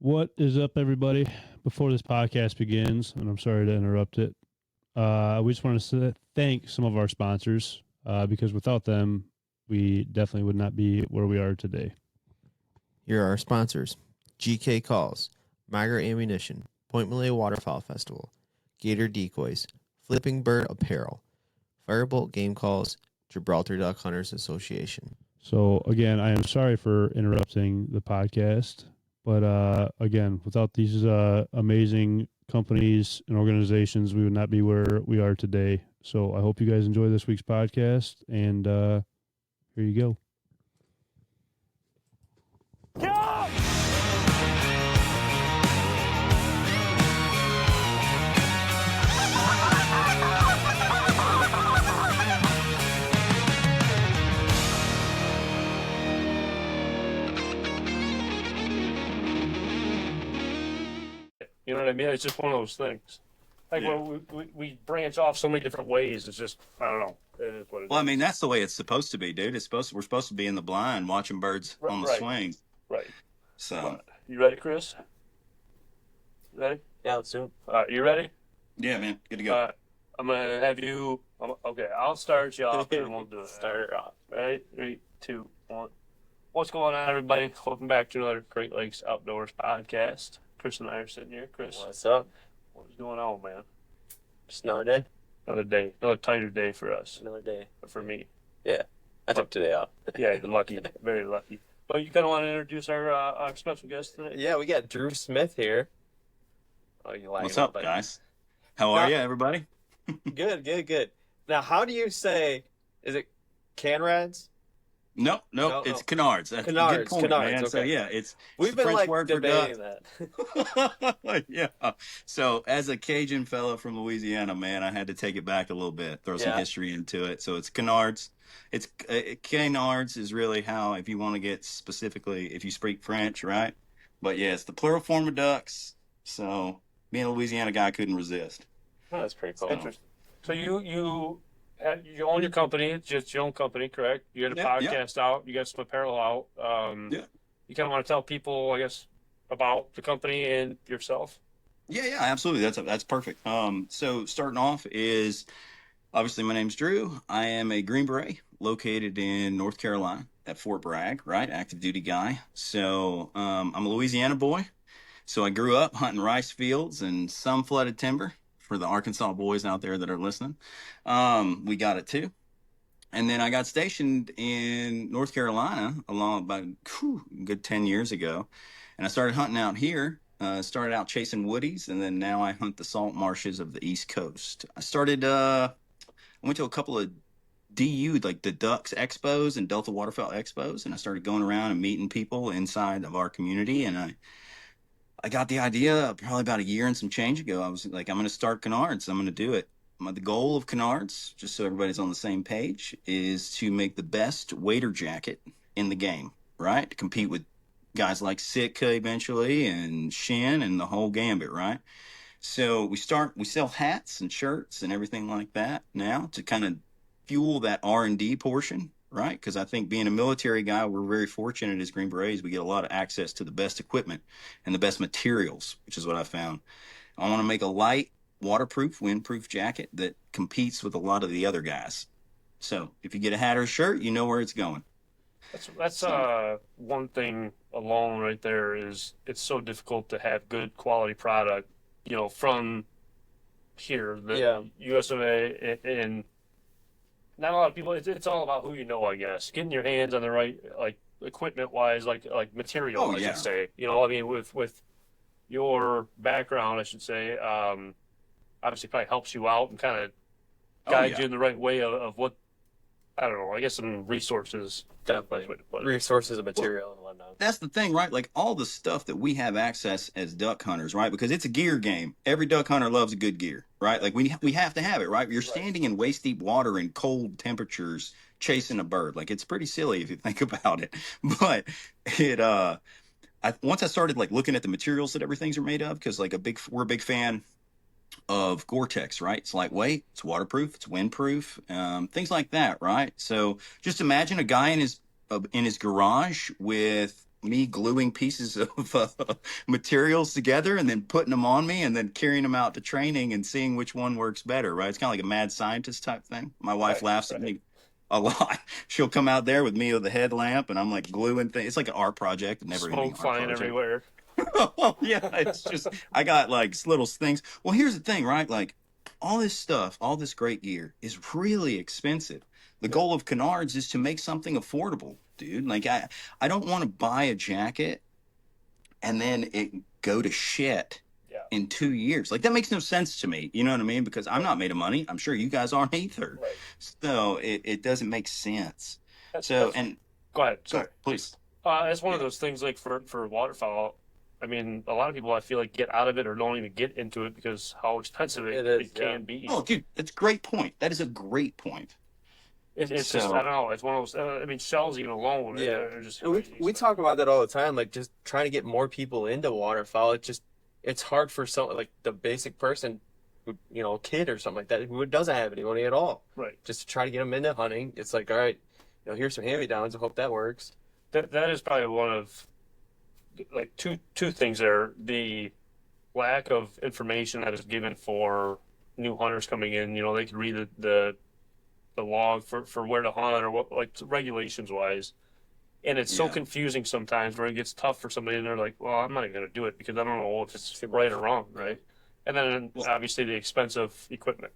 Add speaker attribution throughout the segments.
Speaker 1: What is up, everybody? Before this podcast begins, and I'm sorry to interrupt it, we just want to thank some of our sponsors because without them, we definitely would not be where we are today.
Speaker 2: Here are our sponsors: GK Calls, Migra Ammunition, Mouillee Waterfowl Festival, Gator Decoys, Flipping Bird Apparel, FireBolt Game Calls, Gibraltar Duck Hunters Association.
Speaker 1: So again, I am sorry for interrupting the podcast, but again, without these amazing companies and organizations, we would not be where we are today. So I hope you guys enjoy this week's podcast, and here you go.
Speaker 3: You know what I mean? It's just one of those things. Like, we branch off so many different ways. It's just, I don't know. It is what it is.
Speaker 4: Well, I mean, that's the way it's supposed to be, dude. We're supposed to be in the blind watching birds on the swing.
Speaker 3: Right.
Speaker 4: So,
Speaker 3: you ready, Chris? Ready?
Speaker 5: Yeah, let's do
Speaker 3: it. You ready?
Speaker 4: Yeah, man. Good to go.
Speaker 3: I'm going to have you. Okay, I'll start you off and we'll do it.
Speaker 5: Start her off.
Speaker 3: Ready? 3, 2, 1. What's going on, everybody? Welcome back to another Great Lakes Outdoors podcast. Chris and I are sitting here. Chris,
Speaker 5: what's up?
Speaker 3: What's going on, man?
Speaker 5: Just another day.
Speaker 3: Another day. Another tighter day for us.
Speaker 5: Another day.
Speaker 3: For me.
Speaker 5: Yeah. I took today off.
Speaker 3: Yeah, you're lucky. Very lucky. But you kind of want to introduce our special guest today?
Speaker 5: Yeah, we got Drew Smith here.
Speaker 3: Oh, you
Speaker 4: What's up, guys? How are you, everybody?
Speaker 5: Good. Now, how do you say, is it Canards?
Speaker 4: No, it's Canards. That's a good point, man.
Speaker 5: Okay.
Speaker 4: So yeah,
Speaker 5: we've been
Speaker 4: French
Speaker 5: like
Speaker 4: word
Speaker 5: debating
Speaker 4: that. Yeah. So as a Cajun fella from Louisiana, man, I had to take it back a little bit, throw some history into it. So it's Canards. It's Canards is really how, if you want to get specifically, if you speak French, right? But yeah, it's the plural form of ducks. So being a Louisiana guy, I couldn't resist.
Speaker 5: Oh, that's pretty cool.
Speaker 3: Interesting. So you own your company. It's just your own company, correct? You got a podcast out. You got some apparel out. You kind of want to tell people, I guess, about the company and yourself?
Speaker 4: Yeah, absolutely. That's perfect. So starting off is, obviously, my name's Drew. I am a Green Beret located in North Carolina at Fort Bragg, right? Active duty guy. So I'm a Louisiana boy. So I grew up hunting rice fields and some flooded timber. For the Arkansas boys out there that are listening, we got it too. And then I got stationed in North Carolina about good 10 years ago. And I started hunting out here, started out chasing woodies, and then now I hunt the salt marshes of the East Coast. I went to a couple of DU, like the Ducks Expos and Delta Waterfowl Expos, and I started going around and meeting people inside of our community, and I got the idea probably about a year and some change ago. I was like, I'm going to start Canards. I'm going to do it. The goal of Canards, just so everybody's on the same page, is to make the best wader jacket in the game, right? To compete with guys like Sitka eventually and Shin and the whole gambit, right? So we sell hats and shirts and everything like that now to kind of fuel that R&D portion. Right? Because I think being a military guy, we're very fortunate as Green Berets. We get a lot of access to the best equipment and the best materials, which is what I found. I want to make a light, waterproof, windproof jacket that competes with a lot of the other guys. So if you get a hat or a shirt, you know where it's going.
Speaker 3: That's one thing alone right there is it's so difficult to have good quality product, from here, the US of A, and not a lot of people. It's all about who you know, I guess. Getting your hands on the right, like equipment wise, like material. I should say. With your background, I should say, obviously probably helps you out and kind of guides you in the right way of what, I don't know. I guess some resources.
Speaker 5: Definitely resources and material and whatnot.
Speaker 4: That's the thing, right? Like all the stuff that we have access as duck hunters, right? Because it's a gear game. Every duck hunter loves a good gear, right? Like we have to have it, right? You're standing in waist deep water in cold temperatures chasing a bird. Like it's pretty silly if you think about it. But once I started like looking at the materials that everything's are made of, because like we're a big fan of Gore-Tex, right? It's lightweight, it's waterproof, it's windproof, things like that, right? So just imagine a guy in his garage with me gluing pieces of materials together and then putting them on me and then carrying them out to training and seeing which one works better, right? It's kind of like a mad scientist type thing. My wife laughs at me a lot. She'll come out there with me with a headlamp and I'm like gluing things. It's like an art project, never ending
Speaker 3: Smoke
Speaker 4: art
Speaker 3: flying
Speaker 4: project.
Speaker 3: everywhere.
Speaker 4: Oh, yeah, it's just I got like little things. Well, here's the thing, right? Like all this stuff, all this great gear is really expensive. The goal of Canards is to make something affordable, dude. Like I don't want to buy a jacket and then it go to shit
Speaker 3: Yeah.
Speaker 4: in 2 years. Like that makes no sense to me. You know what I mean? Because I'm not made of money. I'm sure you guys aren't either.
Speaker 3: Right.
Speaker 4: So it doesn't make sense.
Speaker 3: That's-
Speaker 4: And
Speaker 3: Go ahead.
Speaker 4: go ahead, please.
Speaker 3: It's one of those things like for waterfowl. I mean, a lot of people I feel like get out of it or don't even get into it because how expensive it can be.
Speaker 4: Oh, dude, that's a great point. That is a great point.
Speaker 3: It's just I don't know. It's one of those. I mean, shells even alone.
Speaker 5: Yeah.
Speaker 3: Are just
Speaker 5: And we talk about that all the time, like just trying to get more people into waterfowl. It's hard for some like the basic person, who, a kid or something like that who doesn't have any money at all.
Speaker 3: Right.
Speaker 5: Just to try to get them into hunting. It's like, all right, here's some hand-me-downs. I hope that works.
Speaker 3: That is probably one of like two things there. The lack of information that is given for new hunters coming in. They can read the log for where to hunt or what, like regulations wise. And it's so confusing sometimes where it gets tough for somebody and they're like, well, I'm not even going to do it because I don't know if it's right or wrong, right? And then obviously the expense of equipment.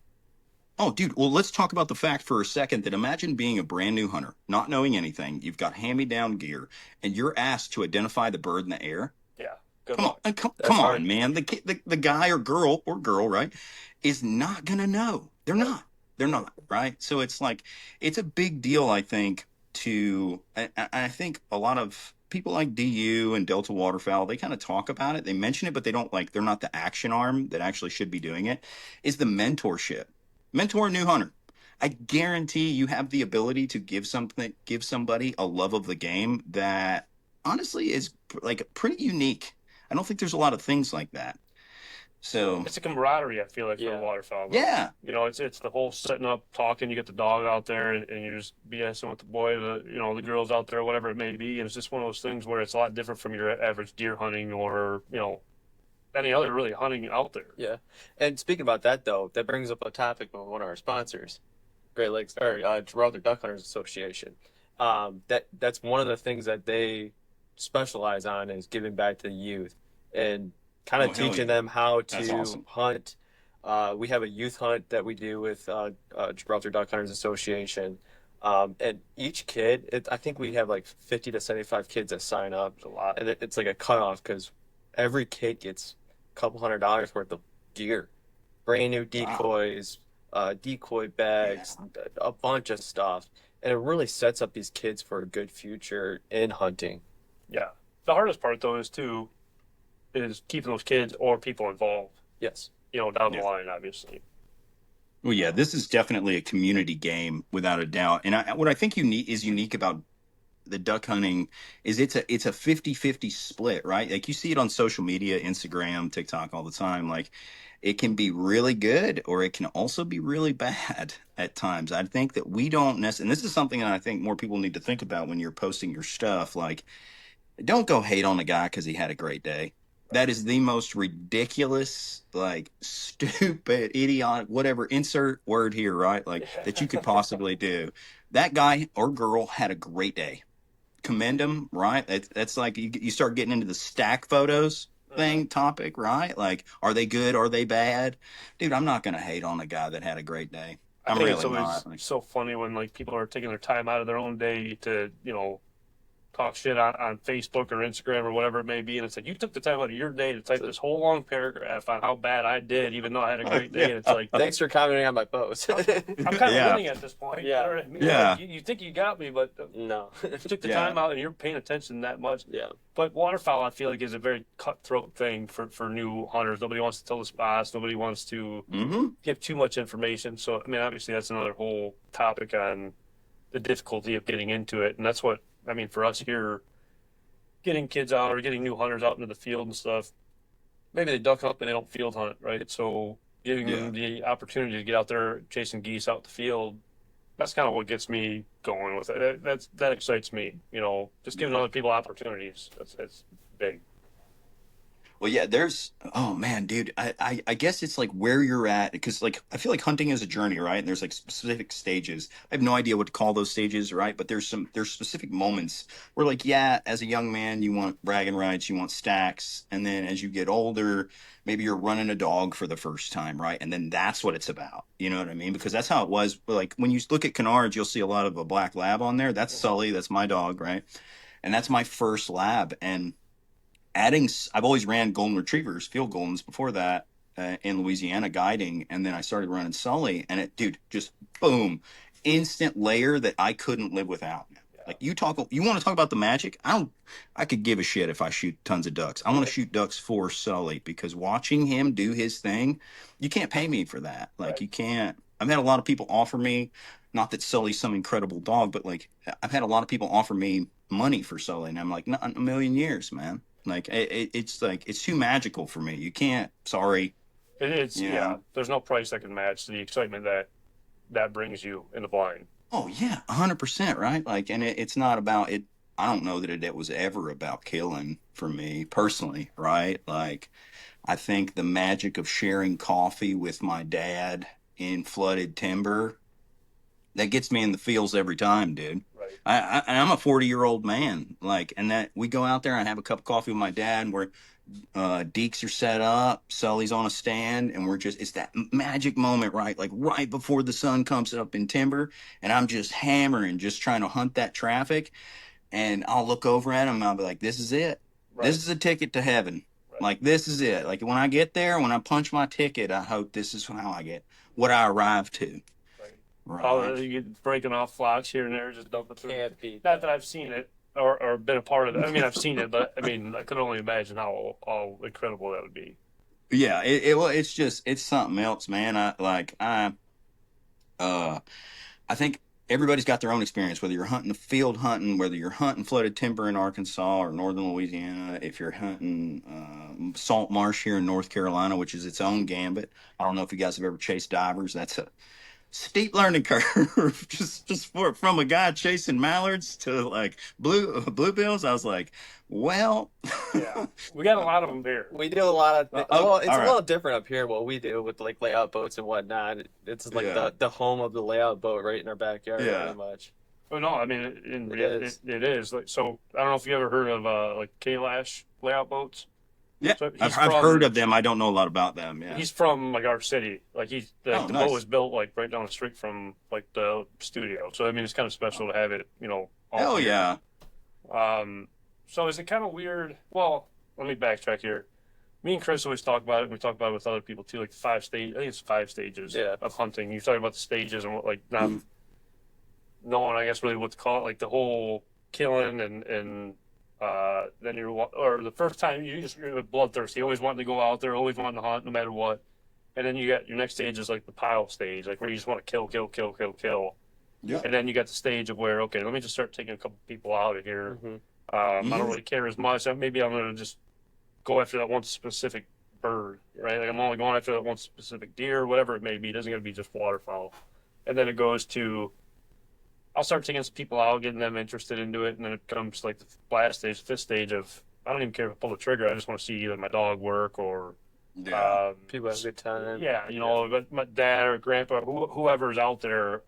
Speaker 4: Oh, dude. Well, let's talk about the fact for a second that imagine being a brand new hunter, not knowing anything. You've got hand-me-down gear, and you're asked to identify the bird in the air.
Speaker 3: Yeah. Good
Speaker 4: Come
Speaker 3: luck.
Speaker 4: on, come
Speaker 5: hard.
Speaker 4: on, man. The guy or girl, right, is not gonna know. They're not. They're not, right? So it's like it's a big deal, I think. I think a lot of people like DU and Delta Waterfowl, they kind of talk about it. They mention it, but they don't they're not the action arm that actually should be doing it. Is the mentorship. Mentor a new hunter. I guarantee you have the ability to give somebody a love of the game that honestly is like pretty unique. I don't think there's a lot of things like that. So
Speaker 3: It's a camaraderie, I feel like, for
Speaker 5: Yeah.
Speaker 3: a waterfowl.
Speaker 4: yeah,
Speaker 3: It's the whole setting up, talking, you get the dog out there and you're just BSing with the boy, the girls out there, whatever it may be. And it's just one of those things where it's a lot different from your average deer hunting or, any other really hunting out there.
Speaker 5: Yeah. And speaking about that, though, that brings up a topic of one of our sponsors, Great Lakes, or Gibraltar Duck Hunters Association. That's one of the things that they specialize on is giving back to the youth and kind of teaching them how
Speaker 4: That's
Speaker 5: to
Speaker 4: awesome.
Speaker 5: hunt. We have a youth hunt that we do with Gibraltar Duck Hunters Association. And each kid, I think we have like 50 to 75 kids that sign up.
Speaker 3: It's a lot.
Speaker 5: And it's like a cutoff because every kid gets a couple $100 worth of gear, brand new decoys, decoy bags, a bunch of stuff. And it really sets up these kids for a good future in hunting.
Speaker 3: Yeah. The hardest part, though, is keeping those kids or people involved,
Speaker 5: Yes.
Speaker 3: down the line, obviously.
Speaker 4: well, yeah. This is definitely a community game without a doubt. And what I think is unique about the duck hunting is it's a 50-50 split, right? Like you see it on social media, Instagram, TikTok all the time. Like it can be really good or it can also be really bad at times. I think that we don't necessarily, and this is something that I think more people need to think about when you're posting your stuff. Like don't go hate on a guy because he had a great day. That is the most ridiculous, like stupid, idiotic, whatever, insert word here, right? Like that you could possibly do. That guy or girl had a great day. Commend them, right? That's like you start getting into the stack photos thing topic, right? Like, are they good? Are they bad? Dude, I'm not going to hate on a guy that had a great day.
Speaker 3: I
Speaker 4: I'm
Speaker 3: think
Speaker 4: really
Speaker 3: it's always
Speaker 4: not. Like,
Speaker 3: so funny when people are taking their time out of their own day to, talk shit on Facebook or Instagram or whatever it may be. And it's like, you took the time out of your day to type this whole long paragraph on how bad I did, even though I had a great day. And it's like,
Speaker 5: Thanks for commenting on my post.
Speaker 3: I'm kind of
Speaker 4: Yeah.
Speaker 3: winning at this point.
Speaker 5: Yeah.
Speaker 3: You know what I mean?
Speaker 4: Yeah.
Speaker 3: Like, you think you got me, but
Speaker 5: No.
Speaker 3: you took the
Speaker 4: Yeah.
Speaker 3: time out and you're paying attention that much.
Speaker 5: Yeah.
Speaker 3: But waterfowl, I feel like, is a very cutthroat thing for new hunters. Nobody wants to tell the spots. Nobody wants to give too much information. So, I mean, obviously, that's another whole topic on the difficulty of getting into it. And that's what, I mean, for us here, getting kids out or getting new hunters out into the field and stuff, maybe they duck up and they don't field hunt, right? So giving them the opportunity to get out there chasing geese out the field, That's kind of what gets me going with it. That excites me. You know, just giving other people opportunities. That's big.
Speaker 4: Well, yeah, oh man, dude, I guess it's like where you're at, because like I feel like hunting is a journey, right? And there's like specific stages. I have no idea what to call those stages, right? But there's specific moments where like, yeah, as a young man, you want bragging rights, you want stacks. And then as you get older, maybe you're running a dog for the first time, right? And then that's what it's about. You know what I mean? Because that's how it was. Like when you look at Canards, you'll see a lot of a black lab on there. That's Sully, that's my dog, right? And that's my first lab. And I've always ran golden retrievers, field goldens before that, in Louisiana guiding, and then I started running Sully, and it, dude, just boom, instant layer that I couldn't live without. Like you want to talk about the magic? I could give a shit if I shoot tons of ducks. I want to shoot ducks for Sully, because watching him do his thing, you can't pay me for that. Like you can't. I've had a lot of people offer me, not that Sully's some incredible dog, but like I've had a lot of people offer me money for Sully, and I'm like, not in a million years, man. Like it's like it's too magical for me. You can't. Sorry.
Speaker 3: It is. Yeah. There's no price that can match the excitement that brings you in the blind.
Speaker 4: Oh yeah, 100%, right? Like, and it's not about it. I don't know that it was ever about killing for me personally, right? Like, I think the magic of sharing coffee with my dad in flooded timber, that gets me in the feels every time, dude.
Speaker 3: Right.
Speaker 4: I'm a 40-year-old man, like, and that we go out there and have a cup of coffee with my dad, and we're deeks are set up, Sully's on a stand, and it's that magic moment, right? Like right before the sun comes up in timber, and I'm just hammering, just trying to hunt that traffic, and I'll look over at him and I'll be like, this is it. Right. This is a ticket to heaven. Right. Like, this is it. Like, when I get there, when I punch my ticket, I hope this is how I get what I arrive to.
Speaker 3: Right. Oh, you get breaking off flocks here and there, just dump it through. Not that I've seen it or been a part of it. I mean, I've seen it, but I mean, I could only imagine how incredible that would be.
Speaker 4: Yeah, it's something else, man. I think everybody's got their own experience, whether you're hunting field hunting, whether you're hunting flooded timber in Arkansas or northern Louisiana, if you're hunting salt marsh here in North Carolina, which is its own gambit. I don't know if you guys have ever chased divers. That's a steep learning curve. just from a guy chasing mallards to like bluebills. I was like, well,
Speaker 3: yeah, we got a lot of them there.
Speaker 5: We do a lot of well, it's a little different up here what we do with like layout boats and whatnot. It's like the home of the layout boat right in our backyard, pretty much.
Speaker 3: Oh no, I mean it is. Like, so I don't know if you ever heard of like K-Lash layout boats.
Speaker 4: Yeah, so I've heard of them. I don't know a lot. About them. Yeah,
Speaker 3: he's from like our city. Like the nice. Boat was built like right down the street from like the studio. So I mean, it's kind of special to have it. You know.
Speaker 4: Hell yeah.
Speaker 3: So is it kind of weird? Well, let me backtrack here. Me and Chris always talk about it. And we talk about it with other people too. Like the 5 stages. I think it's 5 stages of hunting. You talk about the stages and what, like not knowing, I guess, really what to call it. Like the whole killing and. Then or the first time you're bloodthirsty, always wanting to go out there, always wanting to hunt no matter what. And then you got your next stage is like the pile stage, like where you just want to kill. Yeah. And then you got the stage of where, okay, let me just start taking a couple people out of here. I don't really care as much. Maybe I'm going to just go after that one specific bird, right? Like I'm only going after that one specific deer, whatever it may be. It doesn't got to be just waterfowl. And then it goes to I'll start taking some people out, getting them interested into it, and then it comes like the last stage, 5th stage of I don't even care if I pull the trigger. I just want to see either my dog work or
Speaker 5: people have a good time.
Speaker 3: Yeah, you know, but my dad or grandpa, whoever's out there,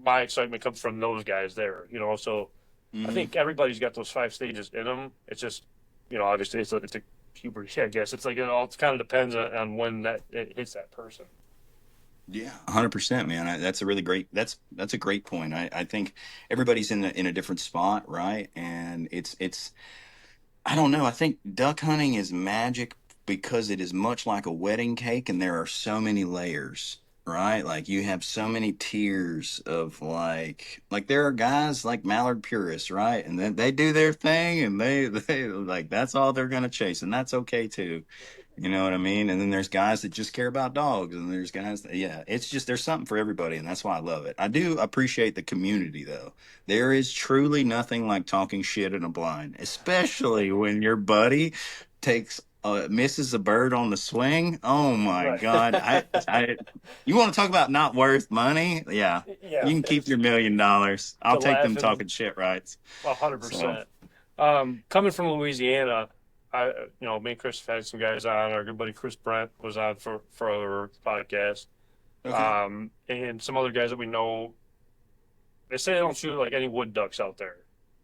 Speaker 3: my excitement comes from those guys there. You know, so I think everybody's got those 5 stages in them. It's just, you know, obviously it's a puberty. I guess it's like it kind of depends on when it hits that person.
Speaker 4: Yeah, 100%, man. That's a really great. That's a great point. I think everybody's in a different spot, right? And it's. I don't know. I think duck hunting is magic because it is much like a wedding cake, and there are so many layers, right? Like you have so many tiers of like there are guys like mallard purists, right? And then they do their thing, and they like that's all they're gonna chase, and that's okay too. You know what I mean? And then there's guys that just care about dogs, and there's guys that, it's just, there's something for everybody, and that's why I love it. I do appreciate the community, though. There is truly nothing like talking shit in a blind, especially when your buddy takes misses a bird on the swing. Oh my
Speaker 3: Right.
Speaker 4: God. You want to talk about not worth money? Yeah.
Speaker 3: Yeah,
Speaker 4: You can keep your $1 million. I'll
Speaker 3: to
Speaker 4: take them
Speaker 3: laugh and
Speaker 4: talking shit rights.
Speaker 3: 100%. Coming from Louisiana, me and Chris have had some guys on. Our good buddy Chris Brent was on for our podcast.
Speaker 4: Okay.
Speaker 3: And some other guys that we know, they say they don't shoot like any wood ducks out there.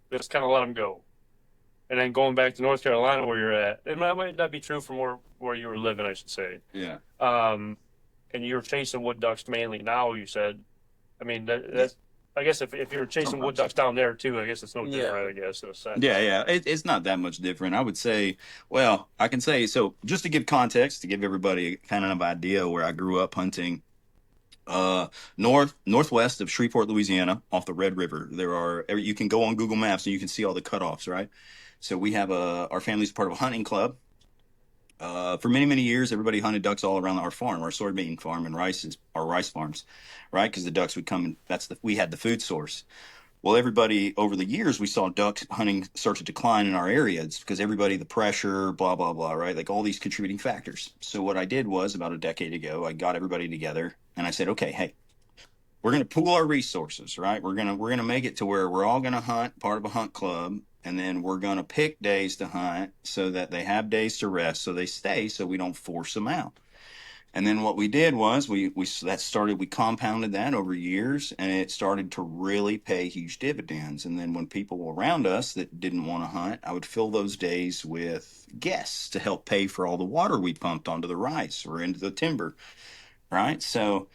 Speaker 3: They just kind of let them go. And then going back to North Carolina where you're at, it might not be true from where you were living, I should say.
Speaker 4: Yeah.
Speaker 3: And you're chasing wood ducks mainly now, you said. I mean, that's, I guess if you're chasing wood ducks down there too, I guess it's no different, I guess, in a sense.
Speaker 4: Yeah. It's not that much different. I would say, well, I can say, so just to give context, to give everybody kind of an idea where I grew up hunting, northwest of Shreveport, Louisiana, off the Red River. You can go on Google Maps and you can see all the cutoffs, right? So we have our family's part of a hunting club. For many, many years, everybody hunted ducks all around our farm, our soybean farm and our rice farms, right? Because the ducks would come and we had the food source. Well, everybody over the years, we saw duck hunting start to decline in our area. It's because the pressure, blah, blah, blah, right? Like all these contributing factors. So what I did was about a decade ago, I got everybody together and I said, okay, hey, we're going to pool our resources, right? We're going to make it to where we're all going to hunt, part of a hunt club. And then we're going to pick days to hunt so that they have days to rest. So they stay, so we don't force them out. And then what we did was we compounded that over years, and it started to really pay huge dividends. And then when people were around us that didn't want to hunt, I would fill those days with guests to help pay for all the water we pumped onto the rice or into the timber, right? So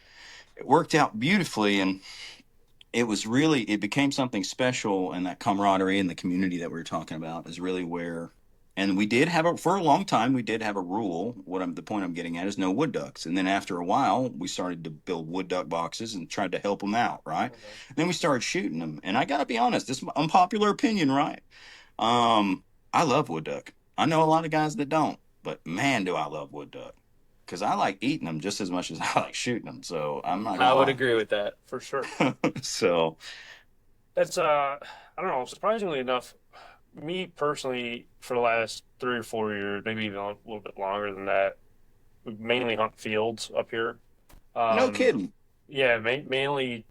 Speaker 4: it worked out beautifully, and it became something special, and that camaraderie and the community that we were talking about is really where. And for a long time, we did have a rule. The point I'm getting at is no wood ducks. And then after a while, we started to build wood duck boxes and tried to help them out, right? Okay. Then we started shooting them. And I got to be honest, this is unpopular opinion, right? I love wood duck. I know a lot of guys that don't, but man, do I love wood duck. Because I like eating them just as much as I like shooting them. So I'm not gonna
Speaker 5: I would
Speaker 4: lie.
Speaker 5: agree with that.
Speaker 3: For sure.
Speaker 4: So
Speaker 3: That's, I don't know, surprisingly enough, me personally, for the last 3 or 4 years, maybe even a little bit longer than that, we mainly hunt fields up here.
Speaker 4: No kidding.
Speaker 3: Yeah, mainly.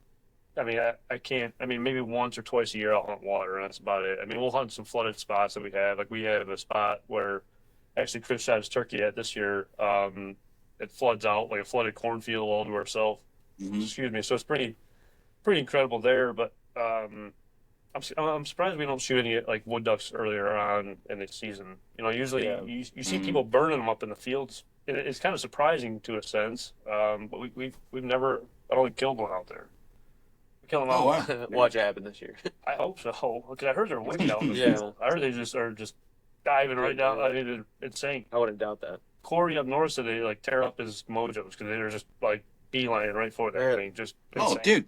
Speaker 3: I mean, I can't. I mean, maybe once or twice a year I'll hunt water, and that's about it. I mean, we'll hunt some flooded spots that we have. Like we have a spot where actually Chris shot his turkey at this year. It floods out like a flooded cornfield all to ourselves.
Speaker 4: Mm-hmm.
Speaker 3: Excuse me. So it's pretty incredible there, but. I'm surprised we don't shoot any like wood ducks earlier on in the season. Usually you see people burning them up in the fields. It's kind of surprising to a sense, but we've never. I don't think killed one out there. We killed them out.
Speaker 5: Wow. Watch it happen this year.
Speaker 3: I hope so, because I heard they're way down.
Speaker 5: Yeah,
Speaker 3: I heard they just are diving right down. I mean, they're insane.
Speaker 5: I wouldn't doubt that.
Speaker 3: Corey up north said they like tear up his mojos because they're just like beelining right for that thing. Just insane.
Speaker 4: Oh, dude,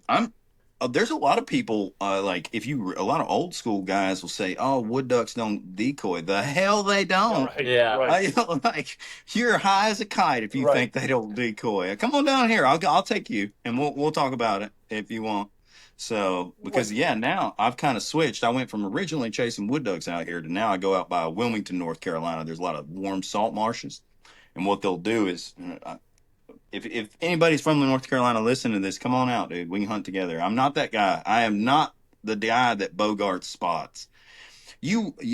Speaker 4: there's a lot of people, a lot of old school guys will say, oh, wood ducks don't decoy. The hell they don't.
Speaker 3: Right,
Speaker 5: Yeah.
Speaker 3: right.
Speaker 4: You're high as a kite if you think they don't decoy. Come on down here. I'll take you, and we'll talk about it if you want. So, because, now I've kind of switched. I went from originally chasing wood ducks out here to now I go out by Wilmington, North Carolina. There's a lot of warm salt marshes. And what they'll do is... If anybody's from North Carolina listening to this, come on out, dude. We can hunt together. I'm not that guy. I am not the guy that bogarts spots.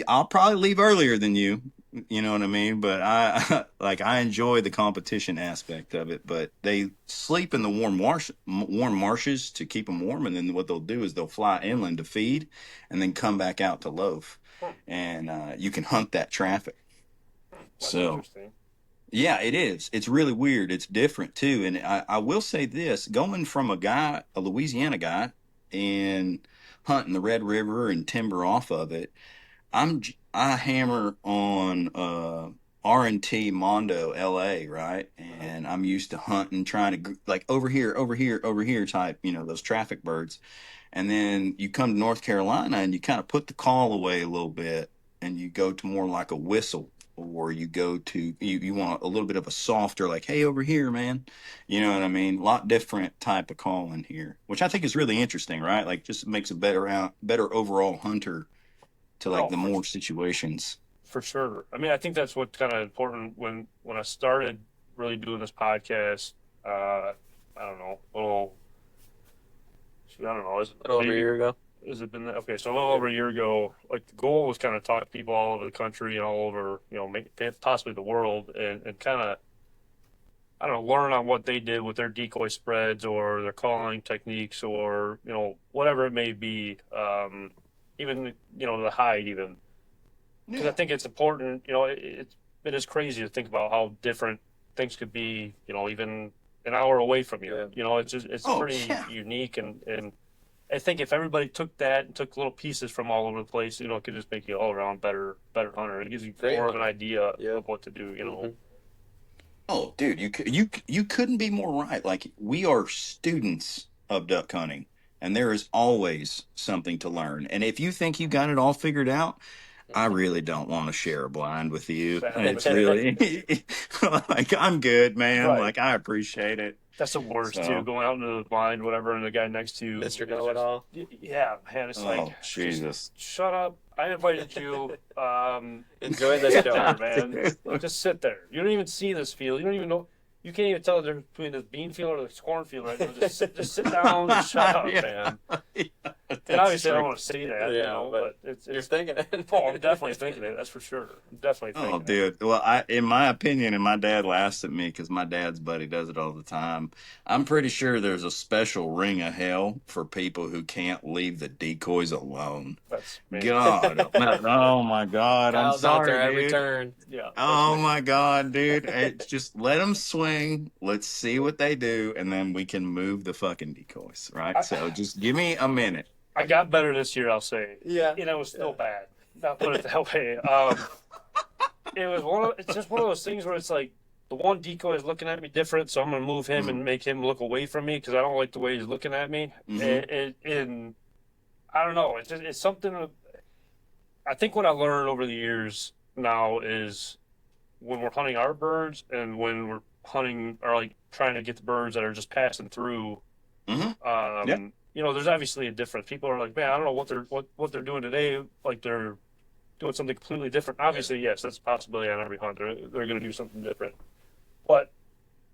Speaker 4: I'll probably leave earlier than you. You know what I mean? But I enjoy the competition aspect of it. But they sleep in the warm marshes to keep them warm, and then what they'll do is they'll fly inland to feed, and then come back out to loaf, and you can hunt that traffic.
Speaker 3: That's interesting.
Speaker 4: Yeah, it is. It's really weird. It's different too. And I will say this, going from a Louisiana guy, and hunting the Red River and timber off of it, I hammer on R&T Mondo LA, right? And I'm used to hunting, trying to like over here type, those traffic birds. And then you come to North Carolina and you kind of put the call away a little bit and you go to more like a whistle. Or you go to, you want a little bit of a softer, like, hey, over here, man. You know what I mean? A lot different type of call in here, which I think is really interesting, right? Like, just makes a better overall hunter to like the more situations.
Speaker 3: For sure. I mean, I think that's what's kind of important when I started really doing this podcast. I don't know, I don't know. Is it
Speaker 5: A little over a year ago.
Speaker 3: Has it been okay? So a little over a year ago, like the goal was kind of talk to people all over the country and all over, possibly the world, and kind of, I don't know, learn on what they did with their decoy spreads or their calling techniques or whatever it may be. Even the hide even. Because I think it's important, it is crazy to think about how different things could be, even an hour away from you.
Speaker 5: Yeah.
Speaker 3: It's pretty unique, and I think if everybody took that and took little pieces from all over the place, it could just make you all around better hunter. It gives you more of an idea of what to do.
Speaker 5: Mm-hmm.
Speaker 4: Oh, dude, you couldn't be more right. Like, we are students of duck hunting, and there is always something to learn. And if you think you got it all figured out, I really don't want to share a blind with you. It's really like, I'm good, man.
Speaker 3: Right.
Speaker 4: Like, I appreciate it.
Speaker 3: That's the worst too. Going out into the blind, whatever, and the guy next to you,
Speaker 5: Mr. Know-it-all.
Speaker 3: Yeah, man, it's like,
Speaker 4: Jesus,
Speaker 3: shut up. I invited you.
Speaker 5: Enjoy the
Speaker 3: sit
Speaker 5: show,
Speaker 3: there, man. Just sit there. You don't even see this field. You don't even know. You can't even tell the difference between this bean field or this cornfield right now. Just sit down and shut up, man. And obviously, I don't want to say that, but
Speaker 5: you're thinking it.
Speaker 3: Oh, I'm definitely thinking it. That's for sure. I'm definitely thinking
Speaker 4: Oh, dude. Well, in my opinion, and my dad laughs at me because my dad's buddy does it all the time. I'm pretty sure there's a special ring of hell for people who can't leave the decoys alone.
Speaker 3: That's me.
Speaker 4: God. Oh, my God. I'm
Speaker 5: Kyle's out there
Speaker 4: sorry,
Speaker 5: every
Speaker 4: dude.
Speaker 5: turn.
Speaker 3: Yeah.
Speaker 4: Oh, my God, dude. It's just let them swing. Let's see what they do, and then we can move the fucking decoys, right? So just give me a minute.
Speaker 3: I got better this year, I'll say.
Speaker 5: Yeah.
Speaker 3: It was still bad. Not put it that way. It's just one of those things where it's like the one decoy is looking at me different, so I'm going to move him and make him look away from me because I don't like the way he's looking at me. And I don't know. It's something. I think what I learned over the years now is when we're hunting our birds and when we're hunting or like trying to get the birds that are just passing through. There's obviously a difference. People are like, man, I don't know what they're doing today. Like they're doing something completely different. Obviously, yes, that's a possibility on every hunt. They're going to do something different. But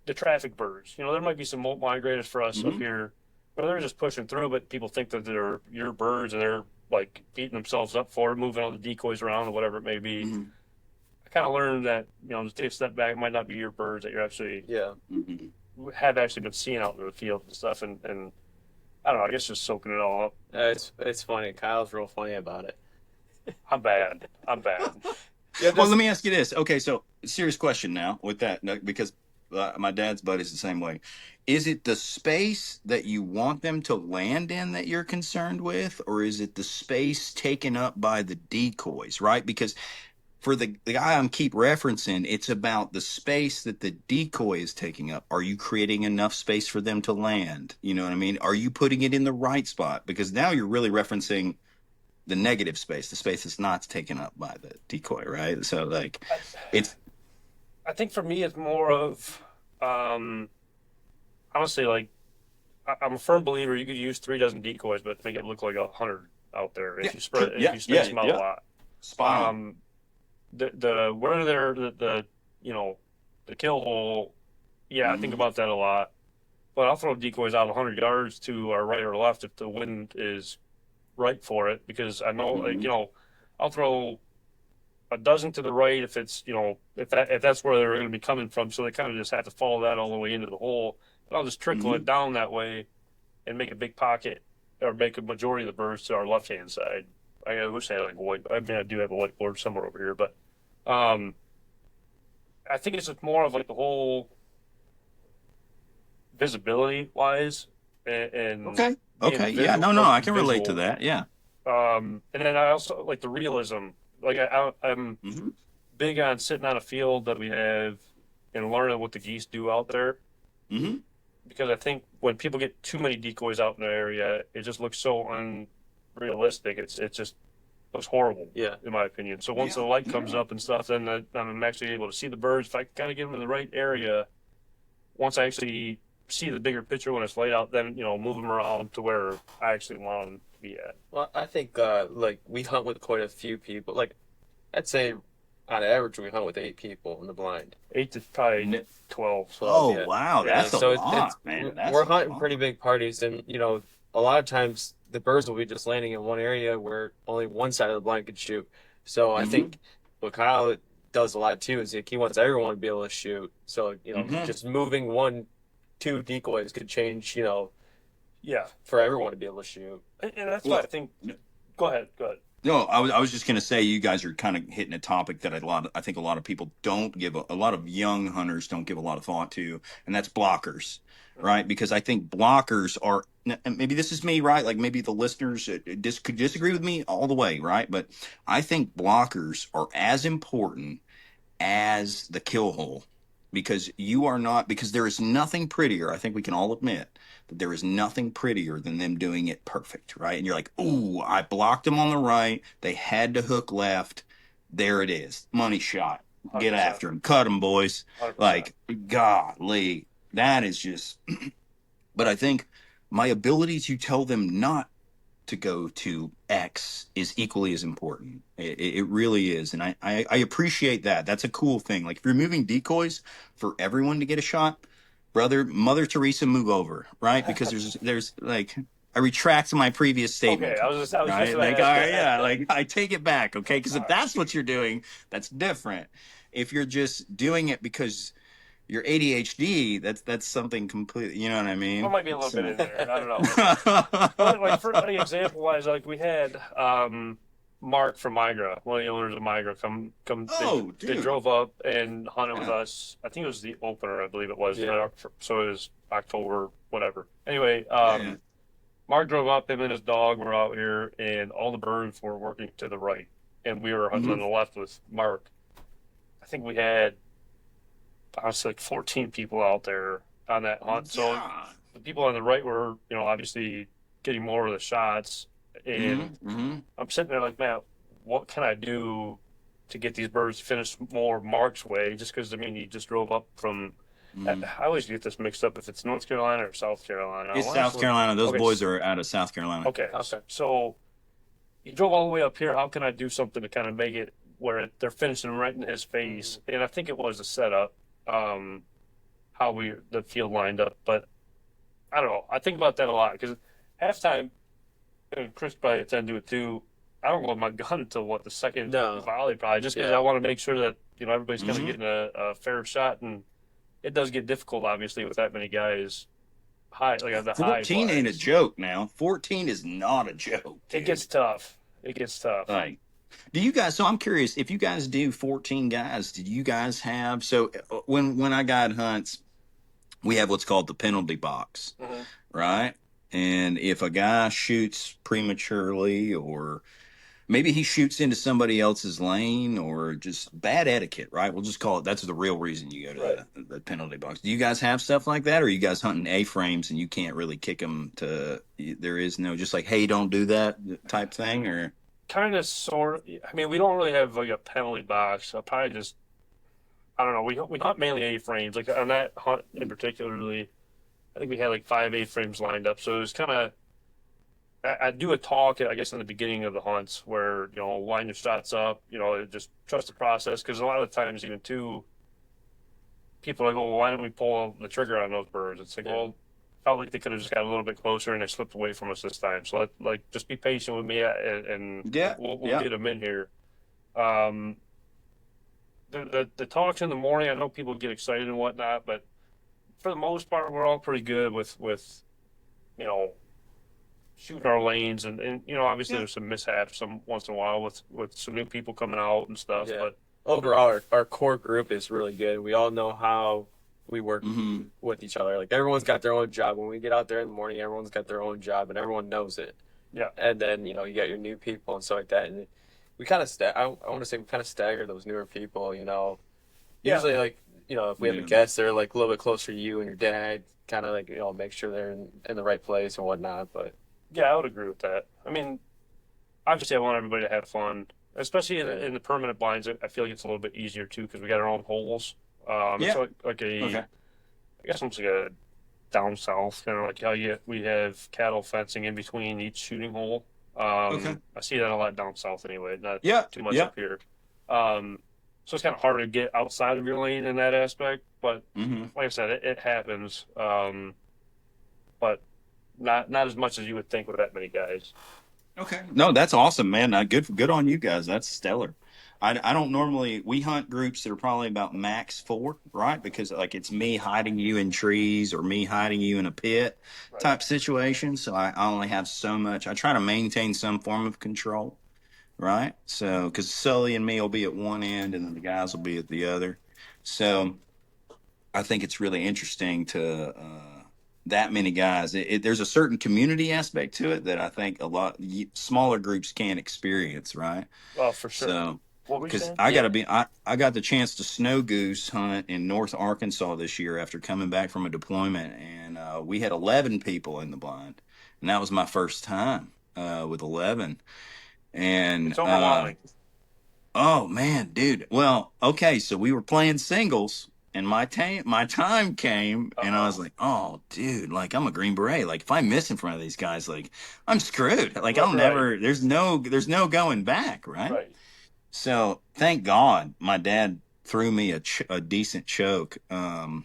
Speaker 3: the traffic birds, there might be some molt migrators for us up here, but they're just pushing through. But people think that they're your birds and they're like beating themselves up for it, moving all the decoys around or whatever it may be. I kind of learned that, just take a step back, it might not be your birds that you're actually have actually been seeing out in the field and stuff. And I don't know, I guess just soaking it all up.
Speaker 5: It's funny. Kyle's real funny about it.
Speaker 3: I'm bad.
Speaker 4: Well, let me ask you this. Okay, so serious question now with that, because my dad's buddy's the same way. Is it the space that you want them to land in that you're concerned with, or is it the space taken up by the decoys, right? Because for the guy I'm keep referencing, it's about the space that the decoy is taking up. Are you creating enough space for them to land? You know what I mean? Are you putting it in the right spot? Because now you're really referencing the negative space, the space that's not taken up by the decoy, right? So, like, it's...
Speaker 3: I think for me, it's more of, honestly, like, I'm a firm believer you could use 3 dozen decoys, but make it look like 100 out there if you spread, if you space them out a lot.
Speaker 4: Spot on.
Speaker 3: Where they're the kill hole, I think about that a lot. But I'll throw decoys out 100 yards to our right or left if the wind is right for it, because I know I'll throw a dozen to the right if it's if that's where they're going to be coming from. So they kind of just have to follow that all the way into the hole. But I'll just trickle it down that way and make a big pocket or make a majority of the birds to our left hand side. I wish I had like a white. I mean, I do have a whiteboard somewhere over here, but I think it's just more of like the whole visibility wise and
Speaker 4: okay, yeah, no, I can relate to that, yeah.
Speaker 3: And then I also like the realism. Like I'm big on sitting on a field that we have and learning what the geese do out there. Because I think when people get too many decoys out in the area, it just looks so unrealistic. It just looks horrible, in my opinion. So once the light comes up and stuff, then I'm actually able to see the birds. If I kind of get them in the right area, once I actually see the bigger picture when it's laid out, then move them around to where I actually want them to be at.
Speaker 5: Well, I think like we hunt with quite a few people. Like I'd say on average, we hunt with 8 people in the blind.
Speaker 3: 8 to probably 12. So,
Speaker 4: Oh,
Speaker 5: yeah.
Speaker 4: wow.
Speaker 5: Yeah,
Speaker 4: That's a
Speaker 5: so
Speaker 4: lot, man. That's
Speaker 5: we're
Speaker 4: a
Speaker 5: hunting
Speaker 4: lot.
Speaker 5: pretty big parties, and a lot of times the birds will be just landing in one area where only one side of the blind could shoot. So I think what Kyle does a lot too is he wants everyone to be able to shoot. So just moving 2 decoys could change,
Speaker 3: yeah,
Speaker 5: for everyone to be able to shoot.
Speaker 3: And that's why I think. Go ahead.
Speaker 4: No, I was just going to say you guys are kind of hitting a topic that I think a lot of people don't give a lot of young hunters don't give a lot of thought to, and that's blockers, right? Because I think blockers are, and maybe this is me, right? Like maybe the listeners could disagree with me all the way, right? But I think blockers are as important as the kill hole because there is nothing prettier. I think we can all admit that there is nothing prettier than them doing it perfect, right? And you're like, ooh, I blocked them on the right. They had to hook left. There it is. Money shot. Get
Speaker 3: 100%.
Speaker 4: after them. Cut them, boys.
Speaker 3: 100%.
Speaker 4: Like, golly, that is just. But I think my ability to tell them not to go to X is equally as important. It really is. And I appreciate that. That's a cool thing. Like if you're moving decoys for everyone to get a shot, brother, Mother Teresa, move over, right? Because there's like, I retract my previous statement.
Speaker 3: Okay, I was just
Speaker 4: right? Like, all right, yeah, like I take it back, okay? Because if that's what you're doing, that's different. If you're just doing it because your ADHD, that's something completely, you know what I mean?
Speaker 3: There might be a little bit in there. I don't know. But like for example wise, like we had Mark from Migra, one of the owners of Migra, come.
Speaker 4: Oh,
Speaker 3: they drove up and hunted with us. I think it was the opener, I believe it was.
Speaker 5: Yeah.
Speaker 3: So it was October, whatever. Anyway, Mark drove up. Him and his dog were out here, and all the birds were working to the right, and we were hunting on the left with Mark. I think we had, honestly, like 14 people out there on that hunt. So the people on the right were, obviously getting more of the shots. And I'm sitting there like, man, what can I do to get these birds finished more Mark's way? Just because, he just drove up from, I always get this mixed up if it's North Carolina or South Carolina.
Speaker 4: It's South Carolina. Those boys are out of South Carolina.
Speaker 3: Okay. So he drove all the way up here. How can I do something to kind of make it where they're finishing right in his face? And I think it was a setup. How the field lined up, but I don't know. I think about that a lot because halftime, and Chris probably attend to it too. I don't go with my gun until the second volley, probably just because I want to make sure that everybody's kind of getting a fair shot, and it does get difficult, obviously, with that many guys. High, like the
Speaker 4: 14 ain't a joke now. 14 is not a joke. Dude.
Speaker 3: It gets tough.
Speaker 4: Like, do you guys? So I'm curious if you guys do 14 guys. Did you guys have? So when I guide hunts, we have what's called the penalty box, right? And if a guy shoots prematurely, or maybe he shoots into somebody else's lane, or just bad etiquette, right? We'll just call it. That's the real reason you go to the penalty box. Do you guys have stuff like that, or are you guys hunting A-frames and you can't really kick them to? There is no just like, hey, don't do that type thing, or
Speaker 3: kind of sort of. We don't really have like a penalty box. I'll probably just. I don't know. We hunt mainly A-frames. Like on that hunt in particularly, I think we had like 5 A-frames lined up. So it was kind of. I do a talk, I guess, in the beginning of the hunts where line your shots up. Just trust the process because a lot of the times even too. People are like, well, why don't we pull the trigger on those birds? It's like, well, felt like they could have just got a little bit closer and they slipped away from us this time. So just be patient with me and we'll get them in here. The talks in the morning, I know people get excited and whatnot, but for the most part, we're all pretty good with shooting our lanes and obviously there's some mishaps once in a while with some new people coming out and stuff. Yeah. But
Speaker 5: overall, our core group is really good. We all know how we work with each other. Like everyone's got their own job. When we get out there in the morning, everyone's got their own job and everyone knows it.
Speaker 3: Yeah.
Speaker 5: And then you got your new people and stuff like that. And we kind of I want to say we kind of stagger those newer people. Usually like if we have a guest, they're like a little bit closer to you and your dad. Kind of like make sure they're in the right place and whatnot. But
Speaker 3: yeah, I would agree with that. Obviously, I want everybody to have fun, especially in the permanent blinds. I feel like it's a little bit easier too because we got our own holes. So I guess almost like a down south, kind of like how we have cattle fencing in between each shooting hole. I see that a lot down south anyway, not too much up here. So it's kind of hard to get outside of your lane in that aspect. But
Speaker 4: Mm-hmm.
Speaker 3: like I said, it happens. But not as much as you would think with that many guys.
Speaker 4: Okay. No, that's awesome, man. Good on you guys. That's stellar. I don't normally, we hunt groups that are probably about max 4, right? Because like it's me hiding you in trees or me hiding you in a pit type situation. So I only have so much. I try to maintain some form of control, right? So, because Sully and me will be at one end and then the guys will be at the other. So I think it's really interesting to, that many guys. There's a certain community aspect to it that I think a lot smaller groups can't experience, right?
Speaker 3: Oh, for sure.
Speaker 4: So,
Speaker 3: what were you
Speaker 4: because
Speaker 3: saying?
Speaker 4: I got the chance to snow goose hunt in North Arkansas this year after coming back from a deployment, and we had 11 people in the blind, and that was my first time with 11. And
Speaker 3: It's overwhelming.
Speaker 4: oh man, dude. Well, okay, so we were playing singles. And my time came, and I was like, "Oh, dude! Like I'm a Green Beret. Like if I miss in front of these guys, like I'm screwed. Like I'll never. There's no going back, right?
Speaker 3: Right.
Speaker 4: So thank God my dad threw me a decent choke, and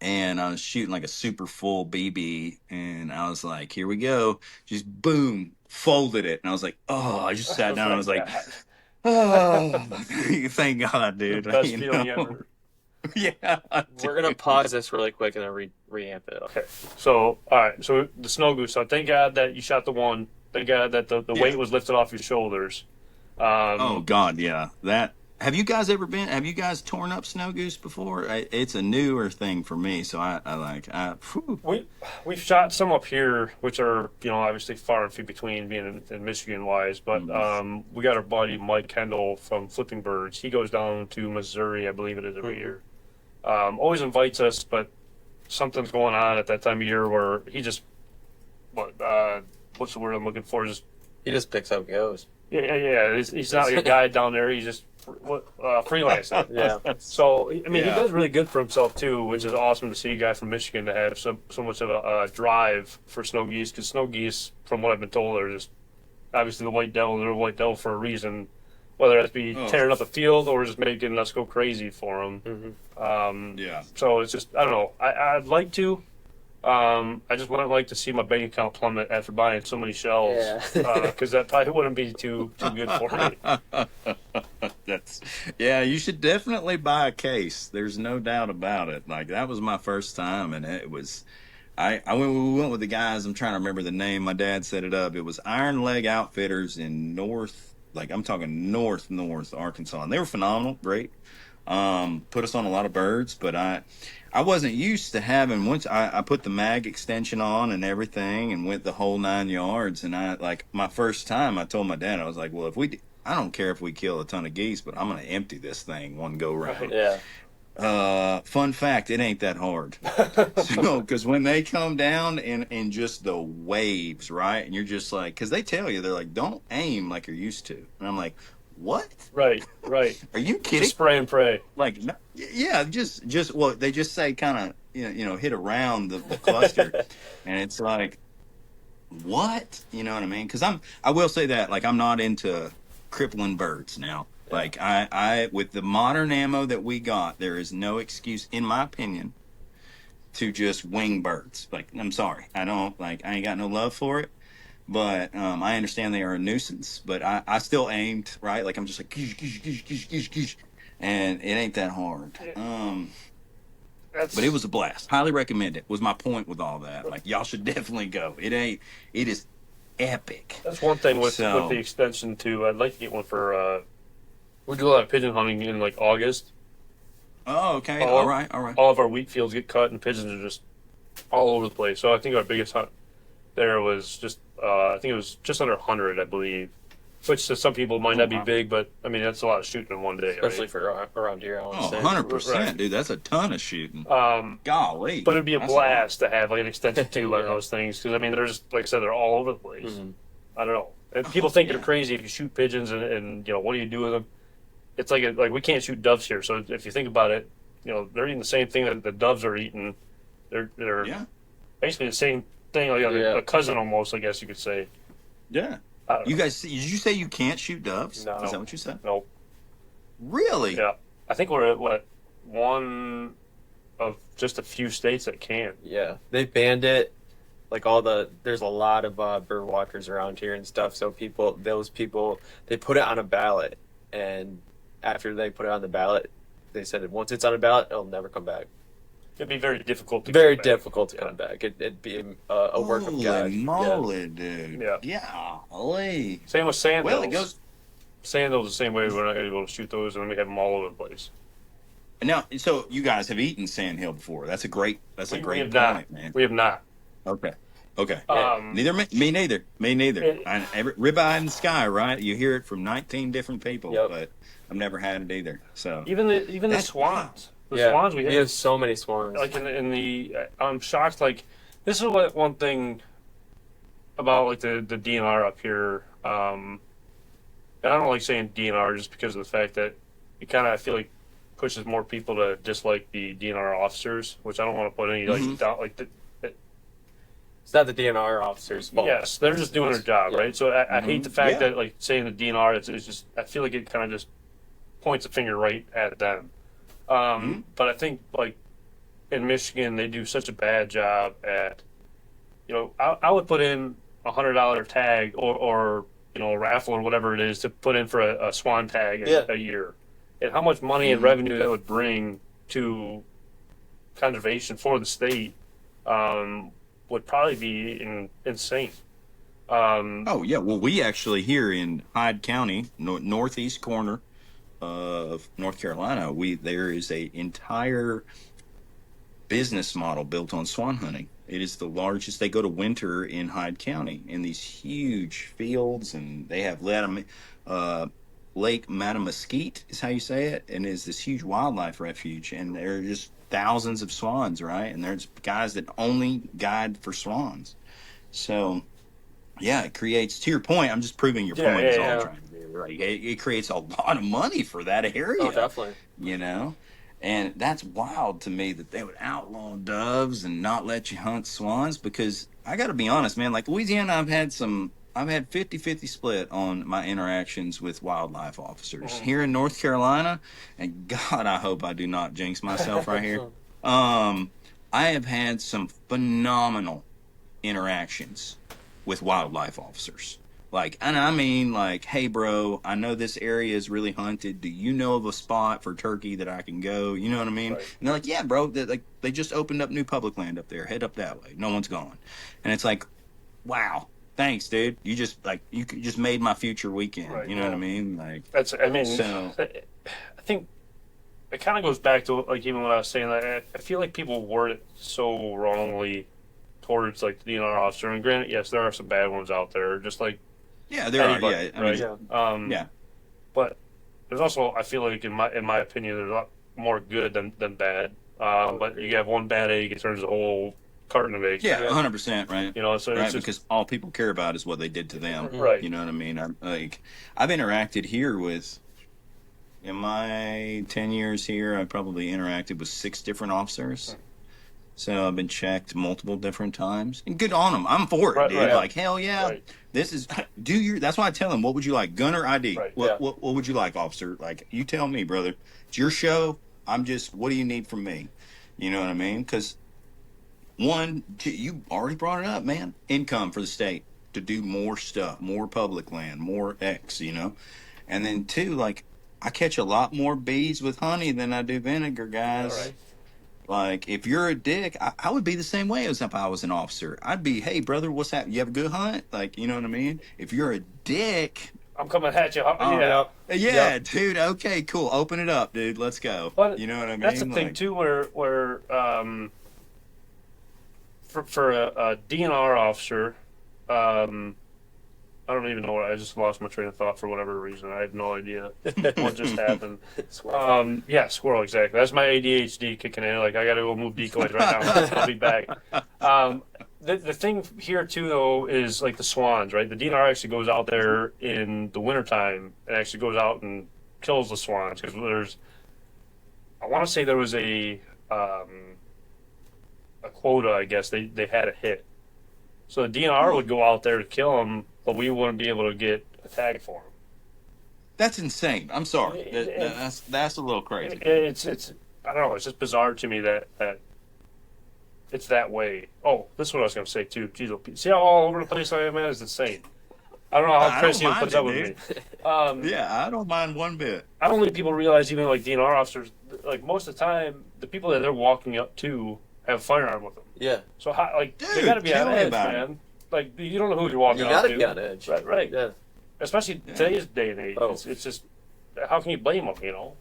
Speaker 4: I was shooting like a super full BB, and I was like, "Here we go!" Just boom, folded it, and I was like, "Oh!" I just sat down. And I was like, "Oh, thank God, dude!"
Speaker 3: Best feeling ever.
Speaker 4: Yeah,
Speaker 5: We're gonna pause this really quick and then reamp it.
Speaker 3: Okay. So, all right. So the snow goose. So thank God that you shot the one. Thank God that the weight was lifted off your shoulders.
Speaker 4: Oh God, yeah. That. Have you guys torn up snow goose before? It's a newer thing for me, so
Speaker 3: We've shot some up here, which are obviously far and few between, being in Michigan wise. But we got our buddy Mike Kendall from Flipping Birds. He goes down to Missouri, I believe it is, every year. Always invites us, but something's going on at that time of year where he just what's the word I'm looking for?
Speaker 5: He just picks up goes.
Speaker 3: Yeah. He's not like a guy down there. He's just freelancing.
Speaker 5: Yeah.
Speaker 3: So I mean, he does really good for himself too, which is awesome to see a guy from Michigan to have so much of a drive for snow geese. Because snow geese, from what I've been told, are just obviously the white devil. They're a white devil for a reason, whether it be tearing up the field or just making us go crazy for them.
Speaker 4: yeah.
Speaker 3: So it's just I don't know. I'd like to. I just wouldn't like to see my bank account plummet after buying so many shells, because that probably wouldn't be too good for me.
Speaker 4: You should definitely buy a case. There's no doubt about it. Like that was my first time, and it was. We went with the guys. I'm trying to remember the name. My dad set it up. It was Iron Leg Outfitters in North. Like I'm talking North Arkansas, and they were phenomenal, great. Put us on a lot of birds, but I wasn't used to having, once I put the mag extension on and everything and went the whole 9 yards. And my first time I told my dad, I was like, well, I don't care if we kill a ton of geese, but I'm going to empty this thing one go round.
Speaker 5: Yeah.
Speaker 4: Fun fact, it ain't that hard. So, cause when they come down in just the waves, right. And you're just like, cause they tell you, they're like, don't aim like you're used to. And I'm like, what?
Speaker 3: Right.
Speaker 4: Are you kidding?
Speaker 3: Just spray and pray.
Speaker 4: Like, yeah, just well, they just say kind of, hit around the cluster, and it's like, what? You know what I mean? Because I will say that, like, I'm not into crippling birds now. Yeah. Like, I with the modern ammo that we got, there is no excuse, in my opinion, to just wing birds. Like, I'm sorry, I ain't got no love for it. But I understand they are a nuisance, but I still aimed, right? Like I'm just like, and it ain't that hard. But it was a blast. Highly recommend it. Was my point with all that. Like y'all should definitely go. It is epic.
Speaker 3: That's one thing with the extension too. I'd like to get one for. We do a lot of pigeon hunting in like August.
Speaker 4: Oh, okay. All right.
Speaker 3: All of our wheat fields get cut, and pigeons are just all over the place. So I think our biggest hunt there was just. I think it was just under 100, I believe, which to some people might not be big, but I mean that's a lot of shooting in one day,
Speaker 5: especially
Speaker 3: right?
Speaker 5: for around here.
Speaker 4: 100%, dude. That's a ton of shooting. Golly,
Speaker 3: but it'd be a blast to have like an extension tube on those things because I mean they're just like I said, they're all over the place. Mm-hmm. I don't know, and people think they're crazy if you shoot pigeons and what do you do with them? It's like we can't shoot doves here, so if you think about it, they're eating the same thing that the doves are eating. They're basically the same thing, like a cousin almost, I guess you could say.
Speaker 4: Yeah. You guys, did you say you can't shoot doves?
Speaker 3: No.
Speaker 4: Is that what you said?
Speaker 3: Nope.
Speaker 4: Really?
Speaker 3: Yeah, I think we're at one of just a few states that can.
Speaker 5: Yeah, they banned it. Like there's a lot of bird watchers around here and stuff. So those people, they put it on a ballot, and after they put it on the ballot, they said that once it's on a ballot, it'll never come back.
Speaker 3: It'd be very difficult to
Speaker 5: Very
Speaker 3: come back.
Speaker 5: difficult to come back. It'd be a work of God.
Speaker 4: Holy moly, dude.
Speaker 3: Yeah.
Speaker 4: Yeah. Holy.
Speaker 3: Same with sandhills.
Speaker 4: Well, it goes.
Speaker 3: Sandhills the same way. We're not going to be able to shoot those, and then we have them all over the place.
Speaker 4: Now, so you guys have eaten sandhill before. That's a great
Speaker 3: We have
Speaker 4: point,
Speaker 3: not.
Speaker 4: man.
Speaker 3: We have not.
Speaker 4: Okay. Okay.
Speaker 3: Um,
Speaker 4: Me neither.
Speaker 3: It-
Speaker 4: Ribeye in the sky, right? You hear it from 19 different people,
Speaker 5: Yep.
Speaker 4: but I've never had it either. So
Speaker 3: Even the
Speaker 4: That's
Speaker 3: swans. The
Speaker 5: Yeah,
Speaker 3: swans
Speaker 5: we
Speaker 3: we
Speaker 5: have
Speaker 3: have.
Speaker 5: so many swans.
Speaker 3: Like in the, I'm shocked. Like this is what one thing about like the DNR up here. And I don't like saying DNR just because of the fact that it kind of, I feel like, pushes more people to dislike the DNR officers, which I don't want to put any like down like the.
Speaker 5: It's not the DNR officers' fault.
Speaker 3: Yes, they're just doing their job,
Speaker 5: Yeah.
Speaker 3: right? So I hate the fact
Speaker 4: Yeah.
Speaker 3: that like saying the DNR, it's just I feel like it kind of just points a finger right at them. But I think like in Michigan they do such a bad job at, I would put in $100 tag or a raffle or whatever it is to put in for a swan tag a year, and how much money and revenue that would bring to conservation for the state. Would probably be insane.
Speaker 4: Oh yeah, well we actually here in Hyde County, northeast corner of North Carolina, there is a entire business model built on swan hunting. It is the largest. They go to winter in Hyde County in these huge fields, and they have Lake Mattamuskeet is how you say it, and is this huge wildlife refuge, and there are just thousands of swans, right? And there's guys that only guide for swans. So yeah, it creates, to your point, I'm just proving your point is all I'm trying to do, right? It creates a lot of money for that area.
Speaker 5: Oh, definitely.
Speaker 4: And that's wild to me that they would outlaw doves and not let you hunt swans, because I got to be honest, man, like Louisiana, I've had 50-50 split on my interactions with wildlife officers. Here in North Carolina, and God, I hope I do not jinx myself right here. I have had some phenomenal interactions with wildlife officers. And I mean, hey, bro, I know this area is really hunted. Do you know of a spot for turkey that I can go? You know what I mean?
Speaker 3: Right.
Speaker 4: And they're like, yeah, bro, they just opened up new public land up there. Head up that way. No one's gone. And it's like, wow, thanks, dude. You just made my future weekend.
Speaker 3: Right,
Speaker 4: you know what I mean?
Speaker 3: That's, I mean,
Speaker 4: So-
Speaker 3: I think it kind of goes back to even what I was saying. I feel like people word it so wrongly towards like the DNR officer. And granted, yes, there are some bad ones out there, just like
Speaker 4: yeah, there
Speaker 3: anybody,
Speaker 4: are. Yeah, I mean,
Speaker 3: right?
Speaker 4: yeah.
Speaker 3: But there's also, I feel like in my opinion, there's a lot more good than bad. But you have one bad egg, it turns a whole carton of eggs.
Speaker 4: Yeah, 100%, right?
Speaker 3: So
Speaker 4: Right,
Speaker 3: it's just,
Speaker 4: because all people care about is what they did to them.
Speaker 3: Right.
Speaker 4: You know what I mean? I've interacted here with, in my 10 years here, I probably interacted with 6 different officers. So I've been checked multiple different times, and good on them. I'm for it,
Speaker 3: Right,
Speaker 4: dude.
Speaker 3: right.
Speaker 4: Like, hell yeah.
Speaker 3: Right.
Speaker 4: This is that's why I tell them, what would you like, gun or ID?
Speaker 3: Right,
Speaker 4: What would you like, officer? Like, you tell me, brother. It's your show. What do you need from me? You know what I mean? Because one, you already brought it up, man. Income for the state to do more stuff, more public land, more X, And then 2, I catch a lot more bees with honey than I do vinegar, guys.
Speaker 3: All right.
Speaker 4: Like, if you're a dick, I would be the same way as if I was an officer. I'd be, hey, brother, what's happening? You have a good hunt? You know what I mean? If you're a dick,
Speaker 3: I'm coming at you.
Speaker 4: yeah, dude, okay, cool. Open it up, dude. Let's go.
Speaker 3: But
Speaker 4: you know what I mean?
Speaker 3: That's the thing too, where for a DNR officer, I don't even know what, I just lost my train of thought for whatever reason. I had no idea what just happened. Yeah, squirrel, exactly. That's my ADHD kicking in. I got to go move decoys right now. I'll be back. The thing here, too, though, is the swans, right? The DNR actually goes out there in the wintertime and actually goes out and kills the swans. Because I want to say there was a quota, I guess. They had a hit. So the DNR would go out there to kill them, but we wouldn't be able to get a tag for them.
Speaker 4: That's insane. I'm sorry.
Speaker 3: It-
Speaker 4: That's a little crazy.
Speaker 3: It's I don't know. It's just bizarre to me that it's that way. Oh, this is what I was going to say too. Jeez, see how all over the place I am, man? It's insane. I don't know how
Speaker 4: I
Speaker 3: Chris
Speaker 4: don't
Speaker 3: even
Speaker 4: mind
Speaker 3: puts
Speaker 4: it,
Speaker 3: up with
Speaker 4: dude.
Speaker 3: me.
Speaker 4: Yeah, I don't mind one bit.
Speaker 3: I don't think people realize, even like DNR officers, like most of the time, the people that they're walking up to have a firearm with them.
Speaker 5: Yeah.
Speaker 3: So how, like, they
Speaker 4: Dude,
Speaker 3: got to be
Speaker 4: tell
Speaker 3: on
Speaker 4: me
Speaker 3: edge,
Speaker 4: about
Speaker 3: man. Like, you don't know who you're walking
Speaker 5: You
Speaker 3: up
Speaker 5: gotta
Speaker 3: to.
Speaker 5: be on edge.
Speaker 3: Right, right.
Speaker 5: Yeah.
Speaker 3: Especially today's day and age.
Speaker 5: Oh.
Speaker 3: It's just, how can you blame them, you know?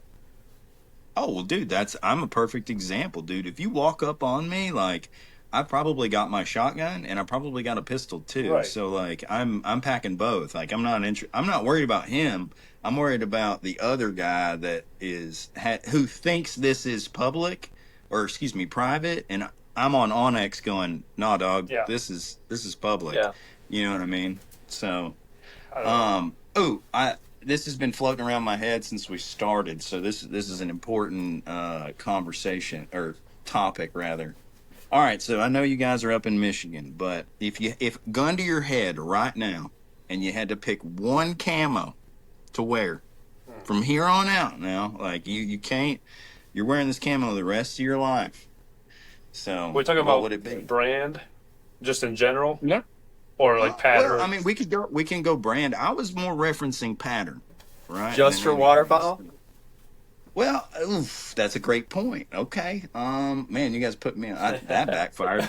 Speaker 4: Oh, well, dude, I'm a perfect example, dude. If you walk up on me, like, I probably got my shotgun and I probably got a pistol too.
Speaker 3: Right.
Speaker 4: So like I'm packing both. Like I'm not worried about him. I'm worried about the other guy that who thinks this is public, or excuse me, private, and I'm on Onyx going, "Nah, dog,
Speaker 3: Yeah.
Speaker 4: this is public."
Speaker 5: Yeah.
Speaker 4: You know what I mean? So
Speaker 3: I don't know.
Speaker 4: this has been floating around my head since we started. So this is an important conversation, or topic rather. All right, so I know you guys are up in Michigan, but if gun to your head right now, and you had to pick one camo to wear from here on out, now, like you can't, you're wearing this camo the rest of your life. So
Speaker 3: We're talking
Speaker 4: what
Speaker 3: about
Speaker 4: would it be?
Speaker 3: brand, just in general?
Speaker 4: Yeah.
Speaker 3: Or like pattern?
Speaker 4: Well, I mean, we can go brand. I was more referencing pattern, right?
Speaker 5: Just for waterfowl?
Speaker 4: Well, oof, that's a great point. Okay. Man, you guys put me on that backfired.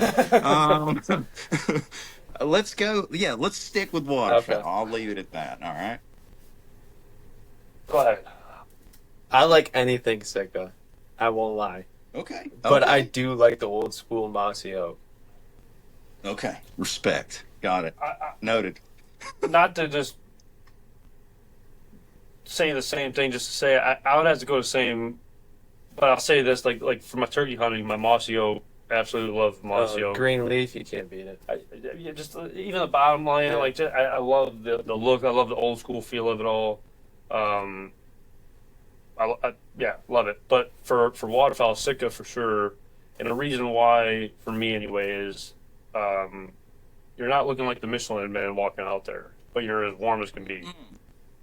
Speaker 4: Let's go. Yeah, let's stick with waterfowl.
Speaker 5: Okay.
Speaker 4: I'll leave it at that. All right.
Speaker 3: Go ahead.
Speaker 5: I like anything Sitka. I won't lie.
Speaker 4: Okay.
Speaker 5: But
Speaker 4: okay.
Speaker 5: I do like the old school Mossy Oak.
Speaker 4: Okay. Respect. Got it. Noted.
Speaker 3: Not to just say the same thing, just to say I would have to go the same, but I'll say this, like for my turkey hunting, my Mossy Oak, absolutely love Mossy Oak.
Speaker 5: Green leaf, you can't beat it.
Speaker 3: Just even the bottom line,
Speaker 5: Yeah.
Speaker 3: like I love the look, I love the old school feel of it all. Yeah, love it. But for waterfowl, Sitka for sure, and the reason why for me anyway is, you're not looking like the Michelin man walking out there, but you're as warm as can be.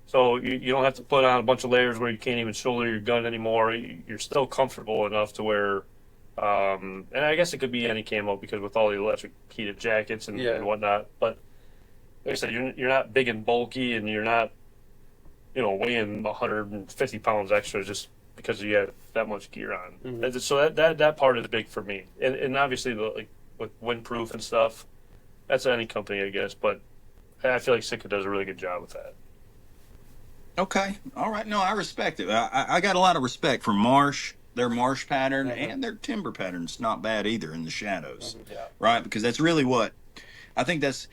Speaker 3: So you don't have to put on a bunch of layers where you can't even shoulder your gun anymore. You're still comfortable enough to wear, and I guess it could be any camo because with all the electric heated jackets and whatnot. But like I said, you're not big and bulky, and you're not, weighing 150 pounds extra just because you have that much gear on.
Speaker 5: Mm-hmm.
Speaker 3: So that part is big for me, and obviously with windproof and stuff, that's any company, I guess. But I feel like Sitka does a really good job with that.
Speaker 4: Okay. All right. No, I respect it. I got a lot of respect for marsh, their marsh pattern, and their timber pattern's not bad either in the shadows.
Speaker 3: Yeah.
Speaker 4: Right? Because that's really what I think that's.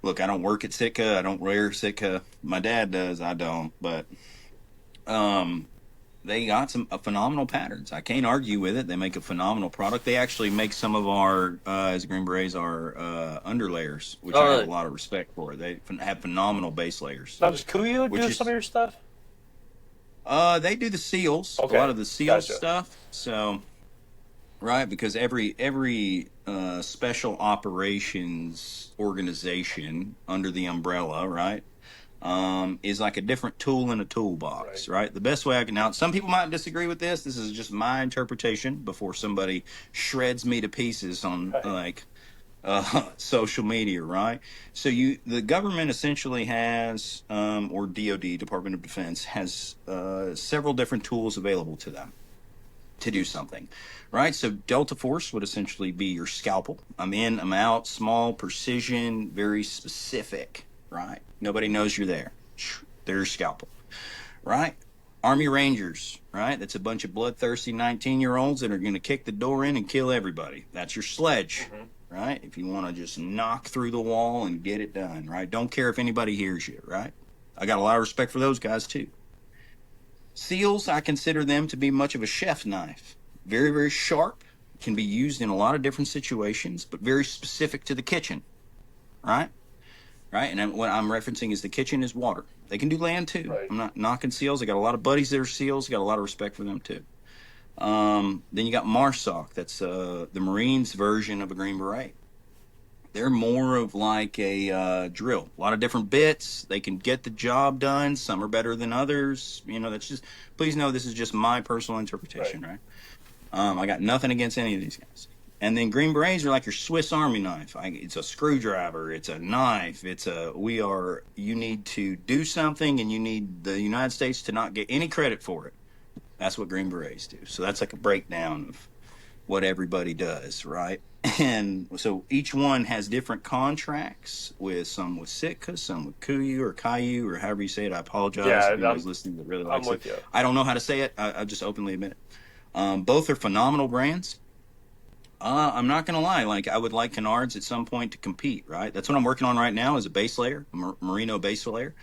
Speaker 4: Look, I don't work at Sitka. I don't wear Sitka. My dad does. I don't. But they got some phenomenal patterns. I can't argue with it. They make a phenomenal product. They actually make some of our, as Green Berets, our underlayers, which I have a lot of respect for. They have phenomenal base layers.
Speaker 3: Now, does Kuyu do some of your stuff?
Speaker 4: They do the seals,
Speaker 3: Okay.
Speaker 4: a lot of the seals
Speaker 3: Gotcha.
Speaker 4: stuff. So, right, because every special operations organization under the umbrella, right, is like a different tool in a toolbox, right? The best way I can, now some people might disagree with this. This is just my interpretation before somebody shreds me to pieces on social media, right? So the government essentially has, or DoD, Department of Defense, has several different tools available to them to do something, right? So Delta Force would essentially be your scalpel. I'm in, I'm out, small, precision, very specific, right? Nobody knows you're there. There's your scalpel, right? Army Rangers, right? That's a bunch of bloodthirsty 19-year-olds that are going to kick the door in and kill everybody. That's your sledge, right? If you want to just knock through the wall and get it done, right? Don't care if anybody hears you, right? I got a lot of respect for those guys too. Seals, I consider them to be much of a chef's knife. Very, very sharp, can be used in a lot of different situations, but very specific to the kitchen, right? Right, and what I'm referencing is the kitchen is water. They can do land too.
Speaker 3: Right.
Speaker 4: I'm not knocking seals. I got a lot of buddies that are seals. Got a lot of respect for them too. Then you got Marsoc. That's the Marines' version of a Green Beret. They're more of like a drill. A lot of different bits. They can get the job done. Some are better than others. That's just, please know this is just my personal interpretation, right? I got nothing against any of these guys. And then Green Berets are like your Swiss Army knife. It's a screwdriver. It's a knife. You need to do something, and you need the United States to not get any credit for it. That's what Green Berets do. So that's like a breakdown of what everybody does, right? And so each one has different contracts with some with Sitka, some with Kuyu or Caillou or however you say it. I apologize if anyone's listening that really likes it. I don't know how to say it. I just openly admit it. Both are phenomenal brands. I'm not going to lie. Like, I would like Canards at some point to compete, right? That's what I'm working on right now is a base layer, a merino base layer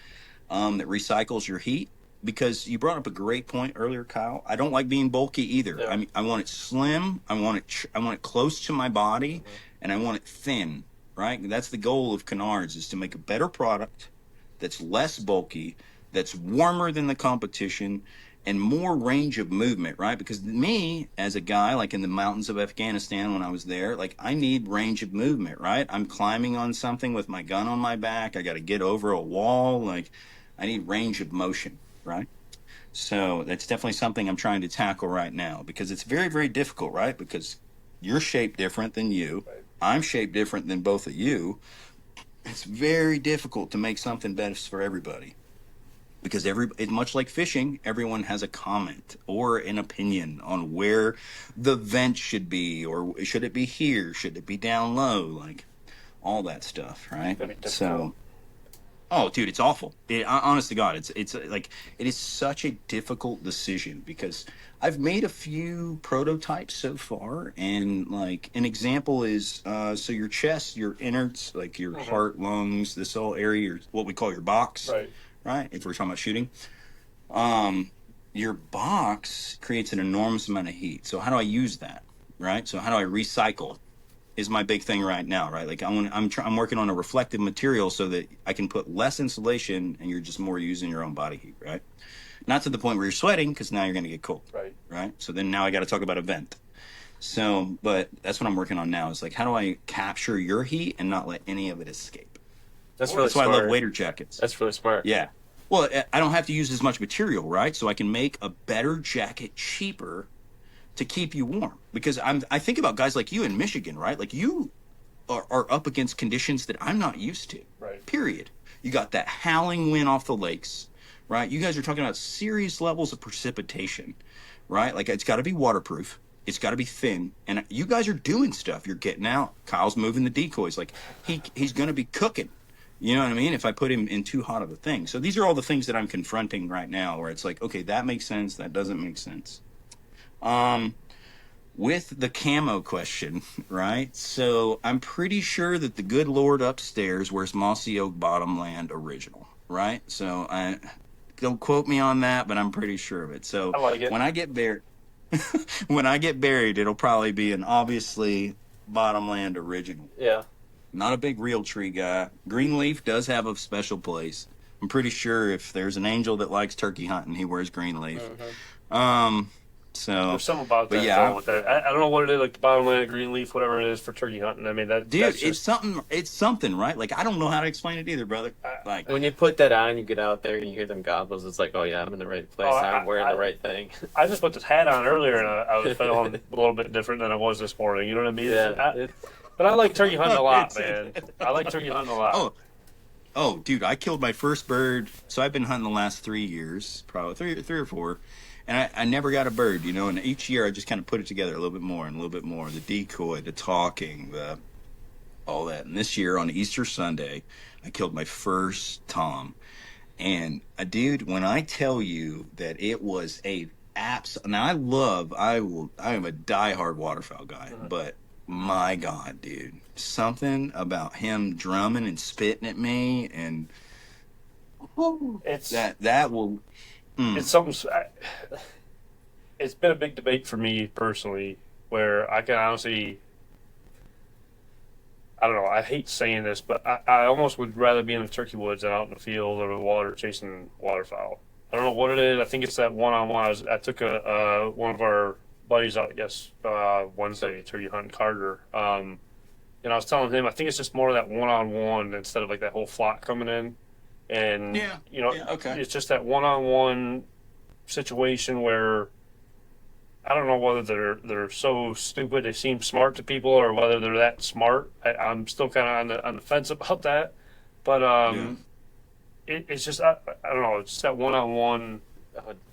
Speaker 4: that recycles your heat. Because you brought up a great point earlier, Kyle. I don't like being bulky either. Yeah. I mean, I want it slim. I want it close to my body, and I want it thin. Right? That's the goal of Canards, is to make a better product that's less bulky, that's warmer than the competition, and more range of movement. Right? Because me, as a guy, like in the mountains of Afghanistan when I was there, like I need range of movement. Right? I'm climbing on something with my gun on my back. I got to get over a wall. Like I need range of motion. Right? So that's definitely something I'm trying to tackle right now because it's very, very difficult, right? Because you're shaped different than you. Right. I'm shaped different than both of you. It's very difficult to make something best for everybody because much like fishing, everyone has a comment or an opinion on where the vent should be, or should it be here? Should it be down low? Like all that stuff, right? So. Oh, dude, it's awful. Honest to God, it's like it is such a difficult decision because I've made a few prototypes so far, and like an example is so your chest, your innards, like your heart, lungs, this whole area, what we call your box, right? If we're talking about shooting, your box creates an enormous amount of heat. So how do I use that, right? So how do I recycle? Is my big thing right now, right? Like I'm working on a reflective material so that I can put less insulation and you're just more using your own body heat, right? Not to the point where you're sweating because now you're going to get cold, right? So then now I got to talk about a vent. So, but that's what I'm working on now is like, how do I capture your heat and not let any of it escape? That's why I love wader jackets.
Speaker 5: That's really smart.
Speaker 4: Yeah. Well, I don't have to use as much material, right? So I can make a better jacket cheaper to keep you warm, because I think about guys like you in Michigan, right? Like you are up against conditions that I'm not used to. Right. Period. You got that howling wind off the lakes, right? You guys are talking about serious levels of precipitation, right? Like it's got to be waterproof. It's got to be thin. And you guys are doing stuff. You're getting out. Kyle's moving the decoys. Like he's going to be cooking. You know what I mean? If I put him in too hot of a thing. So these are all the things that I'm confronting right now where it's like, okay, that makes sense. That doesn't make sense. With the camo question, right? So I'm pretty sure that the good Lord upstairs wears Mossy Oak Bottomland original, right? So don't quote me on that, but I'm pretty sure of it. So I like it. When I get buried, it'll probably be an obviously Bottomland original. Yeah. Not a big real tree guy. Greenleaf does have a special place. I'm pretty sure if there's an angel that likes turkey hunting, he wears Greenleaf. So
Speaker 3: there's something about that. Yeah, with that. I don't know what it is, like the Bottomland, Greenleaf, whatever it is for turkey hunting. I mean, that's
Speaker 4: it's something. It's something, right? Like I don't know how to explain it either, brother. Like
Speaker 5: when you put that on, you get out there and you hear them gobbles. It's like, oh yeah, I'm in the right place. I'm wearing the right thing.
Speaker 3: I just put this hat on earlier, and I was feeling a little bit different than I was this morning. You know what I mean? Yeah. But I like turkey hunting a lot, man. I like turkey hunting a lot.
Speaker 4: Oh, dude, I killed my first bird. So I've been hunting the last 3 years, probably three or four. And I never got a bird, you know, and each year I just kind of put it together a little bit more and a little bit more. The decoy, the talking, all that. And this year on Easter Sunday, I killed my first tom. And, dude, when I tell you that it was now I am a diehard waterfowl guy, but my God, dude, something about him drumming and spitting at me and that will...
Speaker 3: It's something. It's been a big debate for me personally, where I can honestly, I don't know. I hate saying this, but I almost would rather be in the turkey woods than out in the field or the water chasing waterfowl. I don't know what it is. I think it's that one-on-one. I took one of our buddies out, Wednesday, turkey hunting, Carter. And I was telling him, I think it's just more of that one-on-one instead of like that whole flock coming in. And,
Speaker 4: okay.
Speaker 3: it's just that one-on-one situation where I don't know whether they're so stupid they seem smart to people or whether they're that smart. I'm still kind of on the fence about that. But it's just, I don't know, it's just that one-on-one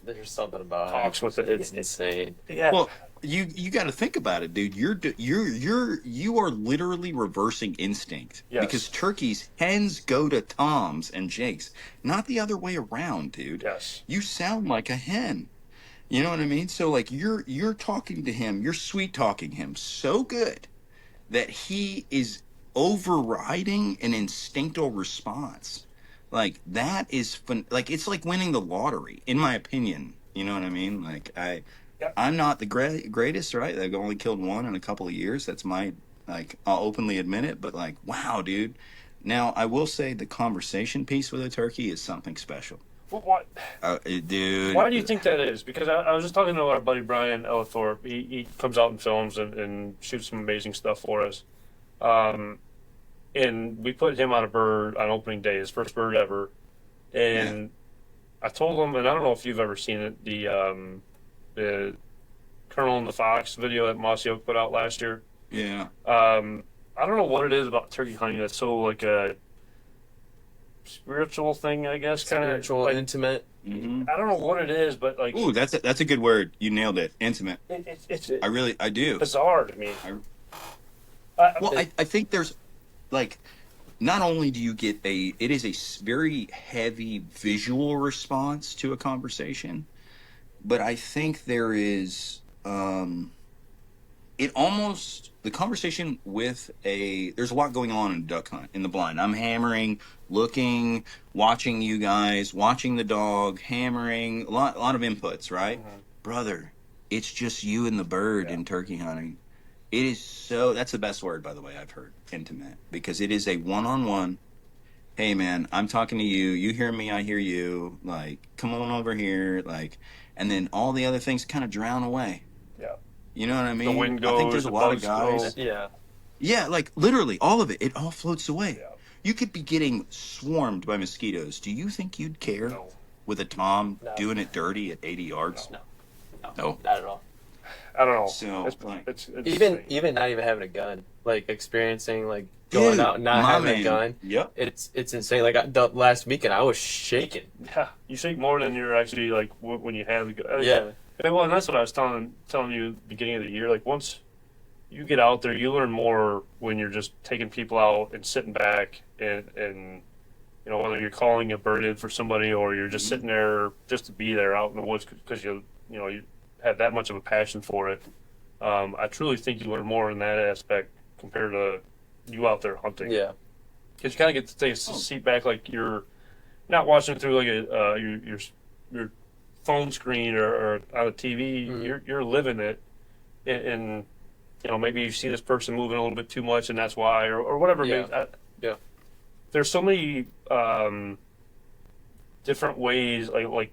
Speaker 5: There's something about
Speaker 3: talks with it.
Speaker 5: It's insane.
Speaker 3: Yeah.
Speaker 4: Well, you got to think about it, dude. You are literally reversing instinct
Speaker 3: Yes.
Speaker 4: because turkeys, hens go to toms and jakes, not the other way around, dude.
Speaker 3: Yes.
Speaker 4: You sound like a hen. You know what I mean? So like you're talking to him, you're sweet talking him so good that he is overriding an instinctual response. Like that is fun. Like it's like winning the lottery, in my opinion. You know what I mean? Like I'm not the greatest, right? I've only killed one in a couple of years. That's my, like, I'll openly admit it. But like, wow, dude. Now I will say the conversation piece with a turkey is something special.
Speaker 3: Well, what?
Speaker 4: Dude.
Speaker 3: Why do you think that is? Because I was just talking to our buddy Brian Ellithorpe. He comes out and films and shoots some amazing stuff for us. And we put him on a bird on opening day, his first bird ever. And I told him, and I don't know if you've ever seen it, the Colonel and the Fox video that Mossy Oak put out last year.
Speaker 4: Yeah.
Speaker 3: I don't know what it is about turkey hunting that's so like a spiritual thing, I guess.
Speaker 5: Spiritual,
Speaker 3: like,
Speaker 5: intimate.
Speaker 4: Mm-hmm.
Speaker 3: I don't know what it is, but like,
Speaker 4: Ooh, that's a good word. You nailed it. Intimate.
Speaker 3: it's
Speaker 4: I do.
Speaker 3: bizarre to me.
Speaker 4: Well, I think there's, like, not only do you get it is a very heavy visual response to a conversation, but I think there is, the conversation with there's a lot going on in duck hunt, in the blind. I'm hammering, looking, watching you guys, watching the dog, hammering, a lot of inputs, right?
Speaker 3: Mm-hmm.
Speaker 4: Brother, it's just you and the bird in turkey hunting. It is that's the best word, by the way, I've heard, intimate, because it is a one-on-one. Hey, man, I'm talking to you. You hear me, I hear you. Like, come on over here. Like, and then all the other things kind of drown away.
Speaker 3: Yeah.
Speaker 4: You know what I mean?
Speaker 3: The wind goes.
Speaker 4: I think there's a lot of
Speaker 3: bugs
Speaker 4: guys.
Speaker 3: go.
Speaker 5: Yeah.
Speaker 4: Yeah, like literally all of it. It all floats away.
Speaker 3: Yeah.
Speaker 4: You could be getting swarmed by mosquitoes. Do you think you'd care
Speaker 3: No.
Speaker 4: with a tom
Speaker 5: No.
Speaker 4: doing it dirty at 80 yards?
Speaker 5: No.
Speaker 4: No.
Speaker 5: Not at all.
Speaker 3: I don't know.
Speaker 4: So,
Speaker 3: it's
Speaker 5: Even
Speaker 3: insane.
Speaker 5: not even having a gun, like experiencing like going out and not
Speaker 4: my
Speaker 5: having
Speaker 4: man.
Speaker 5: a gun.
Speaker 4: Yep.
Speaker 5: It's insane. Like the last weekend, I was shaking.
Speaker 3: Yeah, you shake more than you're actually like when you have the gun.
Speaker 5: Yeah.
Speaker 3: And, well, and that's what I was telling you at the beginning of the year. Like once you get out there, you learn more when you're just taking people out and sitting back and whether you're calling a bird in for somebody or you're just sitting there just to be there out in the woods because you have that much of a passion for it. I truly think you learn more in that aspect compared to you out there hunting.
Speaker 5: Yeah.
Speaker 3: Because you kind of get to take a seat back, like you're not watching it through like your phone screen or on a TV.
Speaker 5: Mm-hmm.
Speaker 3: You're living it, and maybe you see this person moving a little bit too much, and that's why, or whatever.
Speaker 5: Yeah.
Speaker 3: Yeah. There's so many different ways, like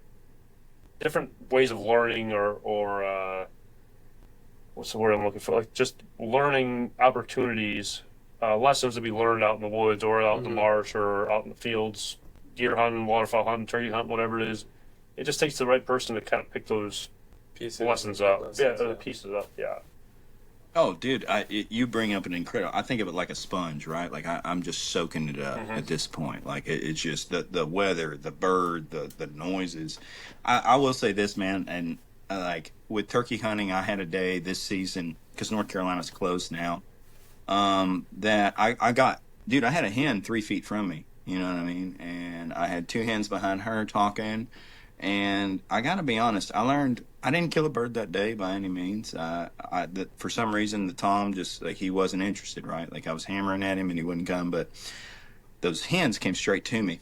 Speaker 3: different ways of learning, or what's the word I'm looking for? Like just learning opportunities. Lessons to be learned out in the woods or out in the marsh or out in the fields, deer hunting, waterfowl hunting, turkey hunting, whatever it is. It just takes the right person to kind of pick those lessons up. The pieces up. Yeah.
Speaker 4: Oh, dude, you bring up an incredible. I think of it like a sponge, right? Like I'm just soaking it up at this point. Like it's just the weather, the bird, the noises. I will say this, man, and like with turkey hunting, I had a day this season because North Carolina's closed now. That I got, dude, I had a hen 3 feet from me, you know what I mean? And I had two hens behind her talking, and I gotta be honest, I learned I didn't kill a bird that day by any means. For some reason, the tom just, like, he wasn't interested, right? Like, I was hammering at him and he wouldn't come, but those hens came straight to me.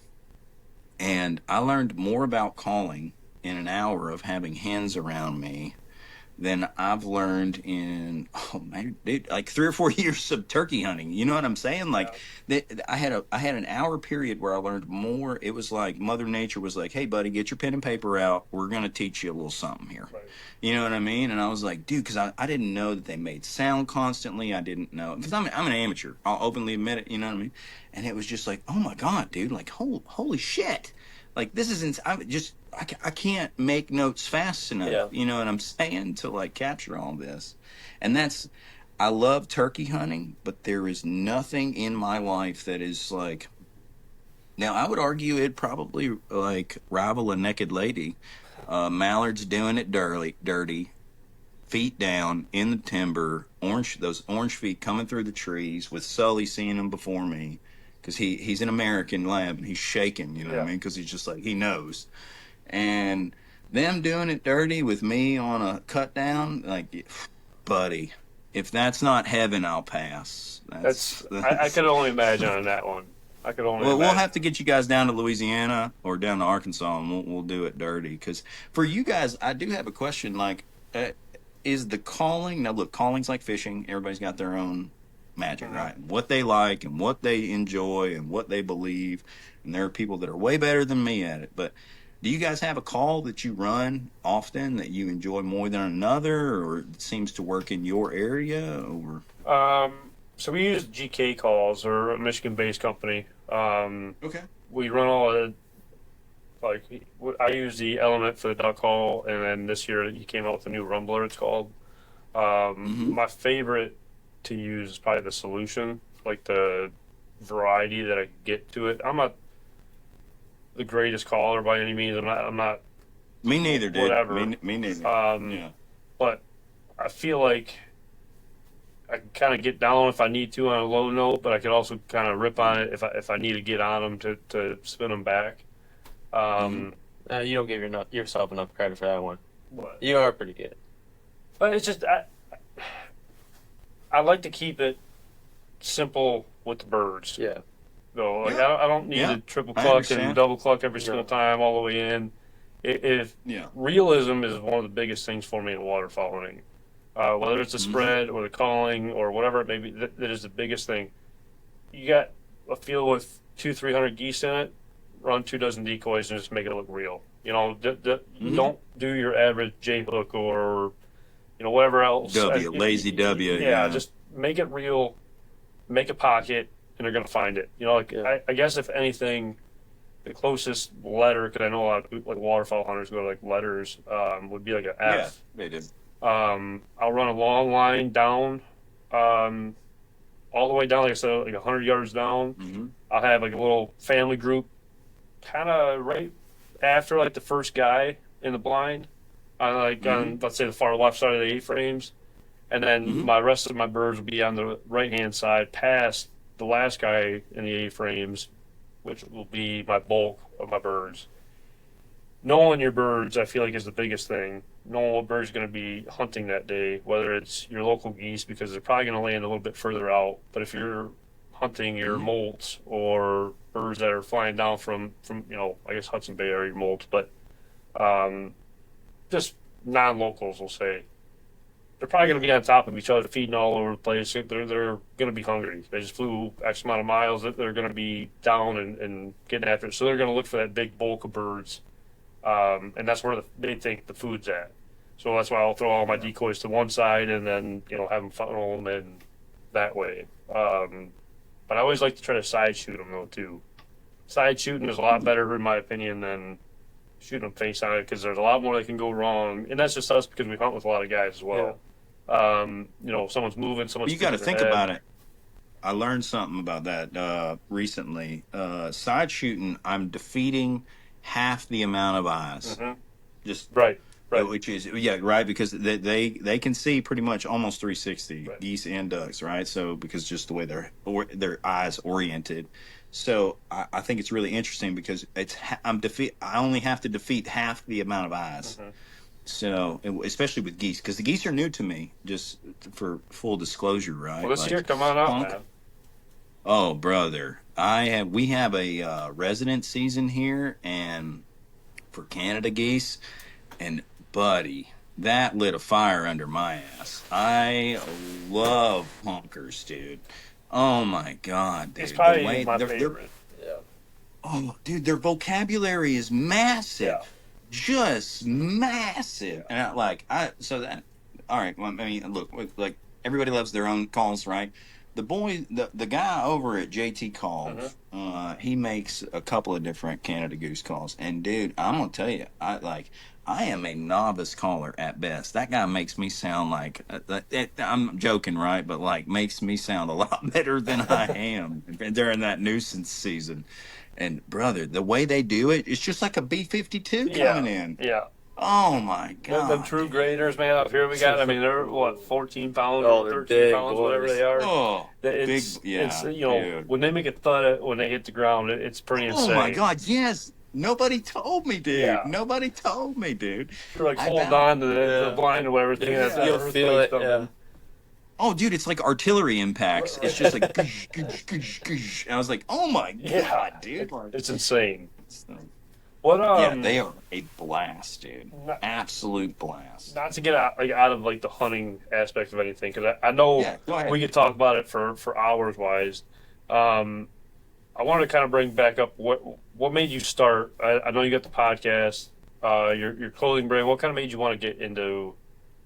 Speaker 4: And I learned more about calling in an hour of having hens around me than I've learned in, oh man, dude, like 3 or 4 years of turkey hunting. You know what I'm saying? Like I had an hour period where I learned more. It was like Mother Nature was like, "Hey, buddy, get your pen and paper out. We're gonna teach you a little something here."
Speaker 3: Right.
Speaker 4: You know what I mean? And I was like, dude, because I didn't know that they made sound constantly. I didn't know, because I'm an amateur. I'll openly admit it. You know what I mean? And it was just like, oh my god, dude, like holy shit. Like, this isn't. I can't make notes fast enough.
Speaker 5: Yeah.
Speaker 4: You know what I'm saying, to like capture all this, and that's. I love turkey hunting, but there is nothing in my life that is like. Now, I would argue it'd probably like rival a naked lady. Mallards doing it dirty, feet down in the timber, those orange feet coming through the trees with Sully seeing them before me. Because he's an American lab and he's shaking, you know what I mean? Because he's just like, he knows. And them doing it dirty with me on a cut down, like, buddy, if that's not heaven, I'll pass.
Speaker 3: I could only imagine on that one. I could only.
Speaker 4: Well,
Speaker 3: imagine.
Speaker 4: we'll have to get you guys down to Louisiana or down to Arkansas, and we'll do it dirty. Because for you guys, I do have a question. Like, is the calling, now look, calling's like fishing. Everybody's got their own magic, right? What they like and what they enjoy and what they believe. And there are people that are way better than me at it. But do you guys have a call that you run often that you enjoy more than another, or it seems to work in your area? Or
Speaker 3: So we use GK calls, or a Michigan-based company.
Speaker 4: okay,
Speaker 3: We run all the, like, I use the Element for the duck call, and then this year he came out with a new rumbler, it's called. My favorite to use is probably the Solution, like the variety that I get to it. I'm not the greatest caller by any means. I'm not
Speaker 4: me neither, dude.
Speaker 3: Whatever.
Speaker 4: Me neither. Yeah.
Speaker 3: But I feel like I can kind of get down if I need to on a low note, but I could also kind of rip on it if I need to get on them to spin them back.
Speaker 5: You don't give yourself enough credit for that one.
Speaker 3: What?
Speaker 5: You are pretty good.
Speaker 3: But it's just I like to keep it simple with the birds.
Speaker 5: Yeah.
Speaker 3: Though, like,
Speaker 4: Yeah.
Speaker 3: I don't need
Speaker 4: Yeah.
Speaker 3: to triple
Speaker 4: I
Speaker 3: cluck
Speaker 4: understand.
Speaker 3: and double cluck every single time all the way in.
Speaker 4: Yeah.
Speaker 3: Realism is one of the biggest things for me in waterfowl hunting. Whether it's the spread or the calling or whatever it may be, that is the biggest thing. You got a field with 200-300 geese in it, run 2 dozen decoys and just make it look real. You know, don't do your average J hook or, you know, whatever else.
Speaker 4: Lazy W.
Speaker 3: Yeah, just make it real, make a pocket, and they're going to find it. You know, like, I guess if anything, the closest letter, because I know a lot of like waterfowl hunters go to like letters, would be like an F.
Speaker 4: Yeah, they did.
Speaker 3: I'll run a long line down, all the way down, like I said, like 100 yards down. I'll have like a little family group, kind of right after like the first guy in the blind, on let's say the far left side of the A-frames, and then my rest of my birds will be on the right-hand side, past the last guy in the A-frames, which will be my bulk of my birds. Knowing your birds, I feel like, is the biggest thing. Knowing what bird's going to be hunting that day, whether it's your local geese, because they're probably going to land a little bit further out. But if you're hunting your molts or birds that are flying down from you know, I guess Hudson Bay area molts, but just non-locals, will say, they're probably going to be on top of each other, feeding all over the place. They're going to be hungry. They just flew X amount of miles. They're going to be down and getting after it. So they're going to look for that big bulk of birds. And that's where they think the food's at. So that's why I'll throw all my decoys to one side and then, you know, have them funnel them in that way. But I always like to try to side shoot them, though, too. Side shooting is a lot better, in my opinion, than shooting them face on it, because there's a lot more that can go wrong. And that's just us, because we hunt with a lot of guys as well. You know, someone's moving, someone's
Speaker 4: You got to think
Speaker 3: head.
Speaker 4: about it. I learned something about that recently. Side shooting, I'm defeating half the amount of eyes. Just
Speaker 3: Right.
Speaker 4: Which is right, because they can see pretty much almost 360 geese and ducks, right? So because just the way their eyes oriented. So I think it's really interesting, because I only have to defeat half the amount of eyes. So especially with geese, because the geese are new to me, just for full disclosure, right?
Speaker 3: Well, this year, come on out, man.
Speaker 4: Oh, brother, we have a resident season here, and for Canada geese, and buddy, that lit a fire under my ass. I love honkers, dude. Oh my god, dude.
Speaker 3: It's probably
Speaker 4: The way
Speaker 3: my
Speaker 4: they're
Speaker 3: favorite.
Speaker 4: oh, dude, their vocabulary is massive.
Speaker 3: Yeah.
Speaker 4: Just massive. And all right, well, I mean, look, like everybody loves their own calls, right? The guy over at JT Calls, he makes a couple of different Canada Goose calls. And dude, I'm gonna tell you, I am a novice caller at best. That guy makes me sound like I'm joking, right? But like makes me sound a lot better than I am during that nuisance season. And brother, the way they do it, it's just like a B-52 coming in.
Speaker 3: Yeah.
Speaker 4: Oh my god.
Speaker 3: Them true graders, man, up here we got, I mean, they're what, 14 pounds
Speaker 5: Oh,
Speaker 3: or
Speaker 5: they're
Speaker 3: 13
Speaker 5: big
Speaker 3: pounds,
Speaker 5: boys.
Speaker 3: whatever they are.
Speaker 4: Oh,
Speaker 3: It's,
Speaker 4: big, yeah,
Speaker 3: it's you know,
Speaker 4: dude.
Speaker 3: when they make a thud when they hit the ground, it's pretty insane.
Speaker 4: Oh my god, yes. Nobody told me, dude.
Speaker 3: Yeah.
Speaker 4: Nobody told me, dude.
Speaker 3: You're like
Speaker 4: I
Speaker 3: hold
Speaker 4: found-
Speaker 3: on to the blind or whatever. Thinking that's
Speaker 5: You'll feel it. Yeah.
Speaker 4: Oh, dude, it's like artillery impacts. It's just like, goosh, goosh, goosh, goosh. And I was like, oh my god, dude.
Speaker 3: It's insane. What
Speaker 4: Yeah, they are a blast, dude.
Speaker 3: Not-
Speaker 4: Absolute blast.
Speaker 3: not to get out of like the hunting aspect of anything, because I know
Speaker 4: Yeah, go ahead.
Speaker 3: we could talk about it for hours wise. I wanted to kind of bring back up what made you start. I know you got the podcast, your clothing brand. What kind of made you want to get into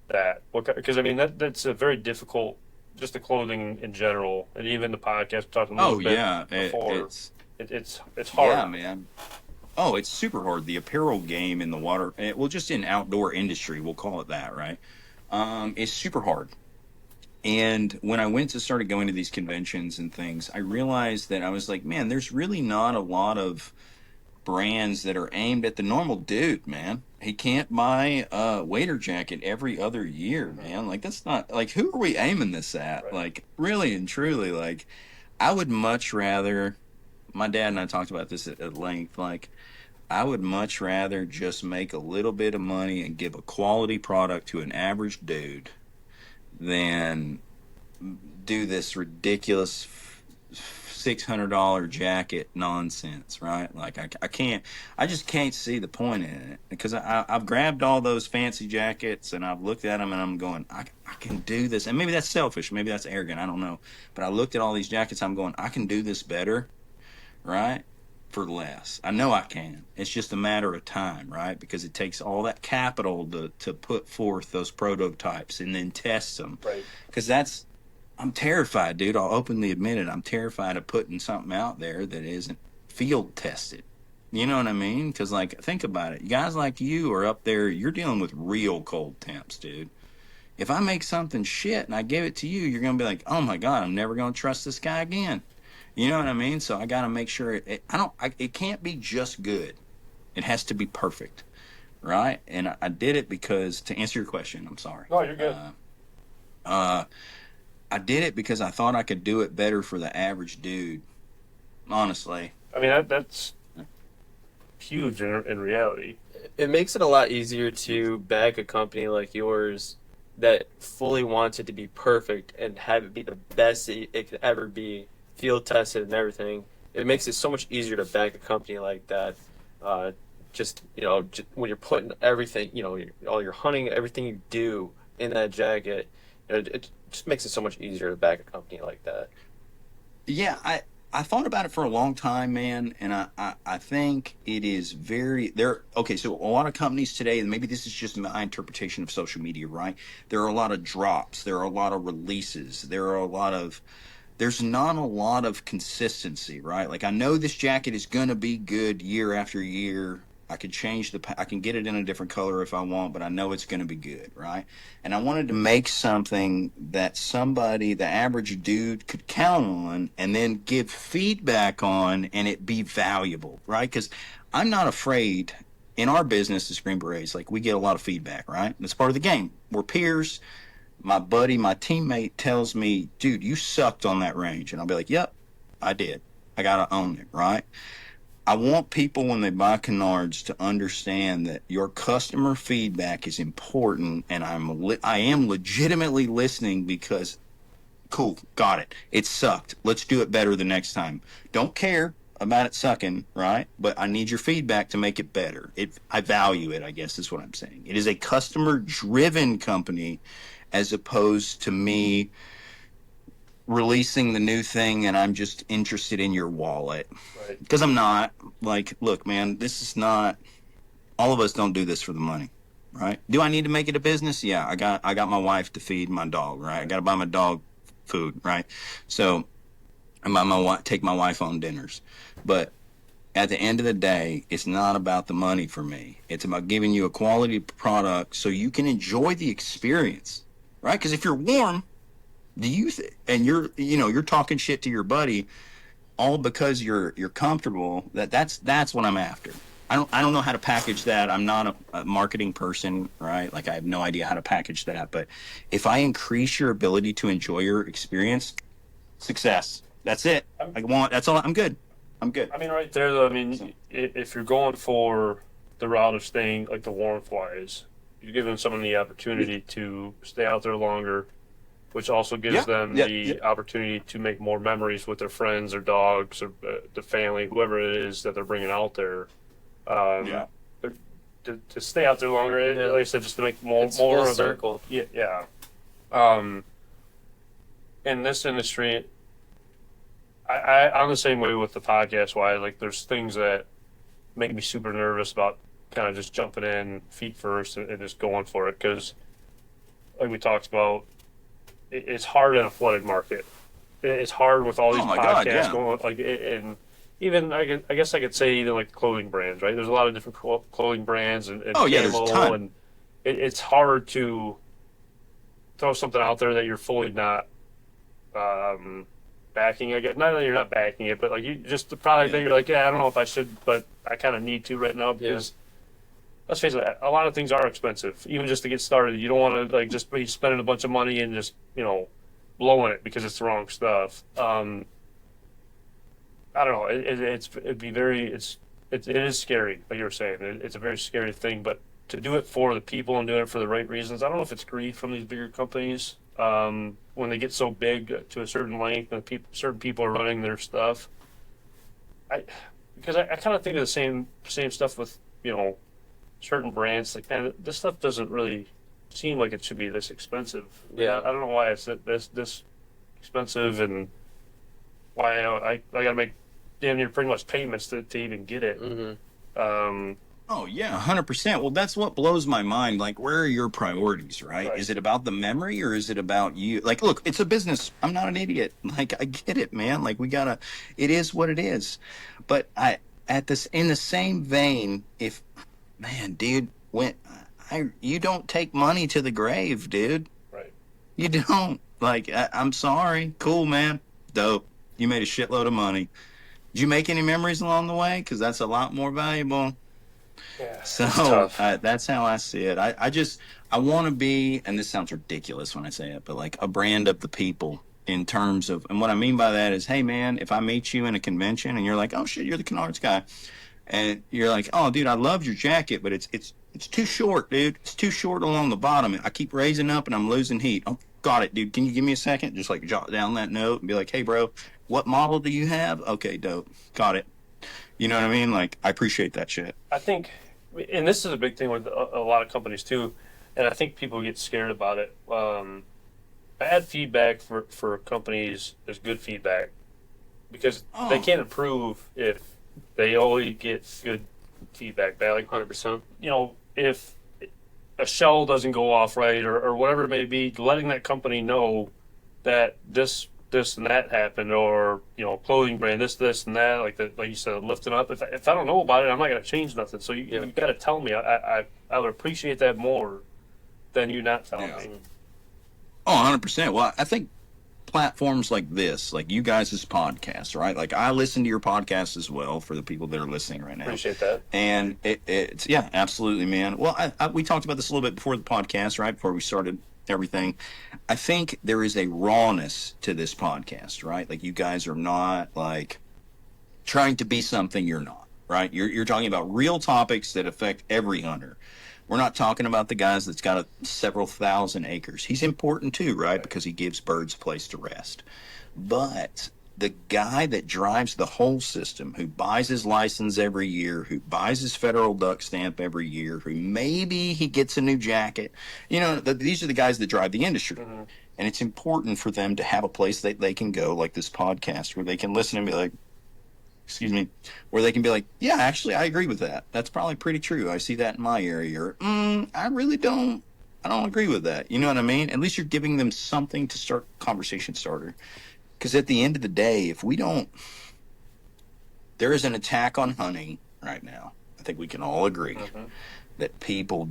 Speaker 3: that? Because I mean that's a very difficult, just the clothing in general, and even the podcast we talked a little
Speaker 4: Oh
Speaker 3: bit
Speaker 4: yeah,
Speaker 3: before. It's hard.
Speaker 4: Yeah, man. Oh, it's super hard. The apparel game in the water, well, just in outdoor industry, we'll call it that, right? It's super hard. And when I went to started going to these conventions and things, I realized that I was like, man, there's really not a lot of brands that are aimed at the normal dude, man. He can't buy a waiter jacket every other year, man. Like, that's not, like, who are we aiming this at?
Speaker 3: Right.
Speaker 4: Like, really and truly, like, I would much rather, my dad and I talked about this at length, like, I would much rather just make a little bit of money and give a quality product to an average dude than do this ridiculous $600 jacket nonsense, right? Like I just can't see the point in it, because I've grabbed all those fancy jackets and I've looked at them and I'm going, I can do this. And maybe that's selfish, maybe that's arrogant, I don't know. But I looked at all these jackets, I'm going, I can do this better, right? For less. I know I can. It's just a matter of time, right? Because it takes all that capital to put forth those prototypes and then test them.
Speaker 3: Right.
Speaker 4: Because I'm terrified, dude. I'll openly admit it. I'm terrified of putting something out there that isn't field tested. You know what I mean? Because, like, think about it. Guys like you are up there, you're dealing with real cold temps, dude. If I make something shit and I give it to you, you're going to be like, oh my God, I'm never going to trust this guy again. You know what I mean? So I got to make sure it can't be just good. It has to be perfect, right? And I did it because, to answer your question, I'm sorry.
Speaker 3: No, you're good.
Speaker 4: I did it because I thought I could do it better for the average dude. Honestly.
Speaker 3: I mean that's huge in reality.
Speaker 5: It makes it a lot easier to back a company like yours that fully wants it to be perfect and have it be the best it could ever be, field tested and everything. It makes it so much easier to back a company like that. Just when you're putting everything, all your hunting, everything you do in that jacket, it just makes it so much easier to back a company like that.
Speaker 4: Yeah, I thought about it for a long time, man, and I think it is okay, so a lot of companies today, and maybe this is just my interpretation of social media, right? There are a lot of drops, there are a lot of releases, there's not a lot of consistency, right? Like, I know this jacket is going to be good year after year. I can I can get it in a different color if I want, but I know it's going to be good, right? And I wanted to make something that the average dude could count on and then give feedback on and it be valuable, right? Because I'm not afraid. In our business as Green Berets, like, we get a lot of feedback, right? That's part of the game. We're peers. My buddy, my teammate tells me, dude, you sucked on that range. And I'll be like, yep, I did. I got to own it, right? I want people, when they buy Canards, to understand that your customer feedback is important, and I am legitimately listening because, cool, got it. It sucked. Let's do it better the next time. Don't care about it sucking, right? But I need your feedback to make it better. I value it, I guess is what I'm saying. It is a customer-driven company as opposed to me releasing the new thing and I'm just interested in your wallet.
Speaker 3: Right.
Speaker 4: Because I'm not. Like, look, man, this is not, all of us don't do this for the money, right? Do I need to make it a business? Yeah, I got my wife to feed my dog, right? I got to buy my dog food, right? So I buy take my wife on dinners. But at the end of the day, it's not about the money for me. It's about giving you a quality product so you can enjoy the experience, right? Because if you're warm, and you're talking shit to your buddy, all because you're comfortable. That's what I'm after. I don't know how to package that. I'm not a marketing person, right? Like I have no idea how to package that. But if I increase your ability to enjoy your experience, success. That's it. That's all. I'm good. I'm good.
Speaker 3: I mean, right there, though, I mean, if you're going for the route of staying, like the warmth wise, you're giving someone the opportunity to stay out there longer, which also gives them the opportunity to make more memories with their friends or dogs or the family, whoever it is that they're bringing out there. To stay out there longer, like I said, just to make more of
Speaker 5: circle.
Speaker 3: Yeah. In this industry, I'm the same way with the podcast. Why, like, there's things that make me super nervous about kind of just jumping in feet first and just going for it, because, like we talked about, it's hard in a flooded market. It's hard with all these podcasts going, like, and even I guess I could say even like clothing brands, right? There's a lot of different clothing brands and
Speaker 4: there's a ton.
Speaker 3: And it's hard to throw something out there that you're fully not backing. I guess not that you're not backing it, but like you just the product that you're like, I don't know if I should, but I kind of need to right now because let's face it, a lot of things are expensive, even just to get started. You don't want to like just be spending a bunch of money and just blowing it because it's the wrong stuff. I don't know. It is scary, like you were saying. It's a very scary thing, but to do it for the people and doing it for the right reasons. I don't know if it's greed from these bigger companies when they get so big to a certain length and certain people are running their stuff. Because I kind of think of the same stuff with certain brands. Like, man, this stuff doesn't really seem like it should be this expensive.
Speaker 5: Yeah,
Speaker 3: I don't know why it's this expensive and why I got to make damn near pretty much payments to even get it.
Speaker 5: Mm-hmm.
Speaker 4: 100%. Well, that's what blows my mind. Like, where are your priorities, right? Is it about the memory or is it about you? Like, look, it's a business. I'm not an idiot. Like, I get it, man. Like, it is what it is. But in the same vein, dude, you don't take money to the grave, dude.
Speaker 3: Right.
Speaker 4: You don't. Like, I'm sorry. Cool, man. Dope. You made a shitload of money. Did you make any memories along the way? Because that's a lot more valuable.
Speaker 3: Yeah,
Speaker 4: so that's how I see it. I want to be, and this sounds ridiculous when I say it, but like a brand of the people in terms of, and what I mean by that is, hey man, if I meet you in a convention and you're like, oh shit, you're the Canards guy, and you're like, oh dude, I love your jacket, but it's too short, dude. It's too short along the bottom. I keep raising up and I'm losing heat. Oh, got it, dude. Can you give me a second? Just like jot down that note and be like, hey bro, what model do you have? Okay, dope. Got it. You know what I mean? Like, I appreciate that shit.
Speaker 3: I think, and this is a big thing with a lot of companies too, and I think people get scared about it. Bad feedback for companies is good feedback because they can't improve if they only get good feedback back. Like
Speaker 5: 100%.
Speaker 3: If a shell doesn't go off right or whatever it may be, letting that company know that this and that happened, or clothing brand this and that, like you said, lifting up. If I don't know about it, I'm not gonna change nothing. So you got to tell me. I would appreciate that more than you not telling me.
Speaker 4: Oh, 100%. Well, I think platforms like this, like you guys' podcast, right? Like I listen to your podcast as well for the people that are listening right now.
Speaker 3: Appreciate that.
Speaker 4: And it's absolutely, man. Well, we talked about this a little bit before the podcast, right? Before we started everything. I think there is a rawness to this podcast, right? Like you guys are not like trying to be something you're not, right? You're talking about real topics that affect every hunter. We're not talking about the guys that's got several thousand acres. He's important too, right? Because he gives birds a place to rest. But the guy that drives the whole system, who buys his license every year, who buys his federal duck stamp every year, who maybe he gets a new jacket, these are the guys that drive the industry.
Speaker 3: Mm-hmm.
Speaker 4: And it's important for them to have a place that they can go, like this podcast, where they can listen and be like, where they can be like, yeah, actually, I agree with that. That's probably pretty true. I see that in my area. Or, I don't agree with that. You know what I mean? At least you're giving them something to start conversation starter. Because at the end of the day, there is an attack on hunting right now. I think we can all agree that people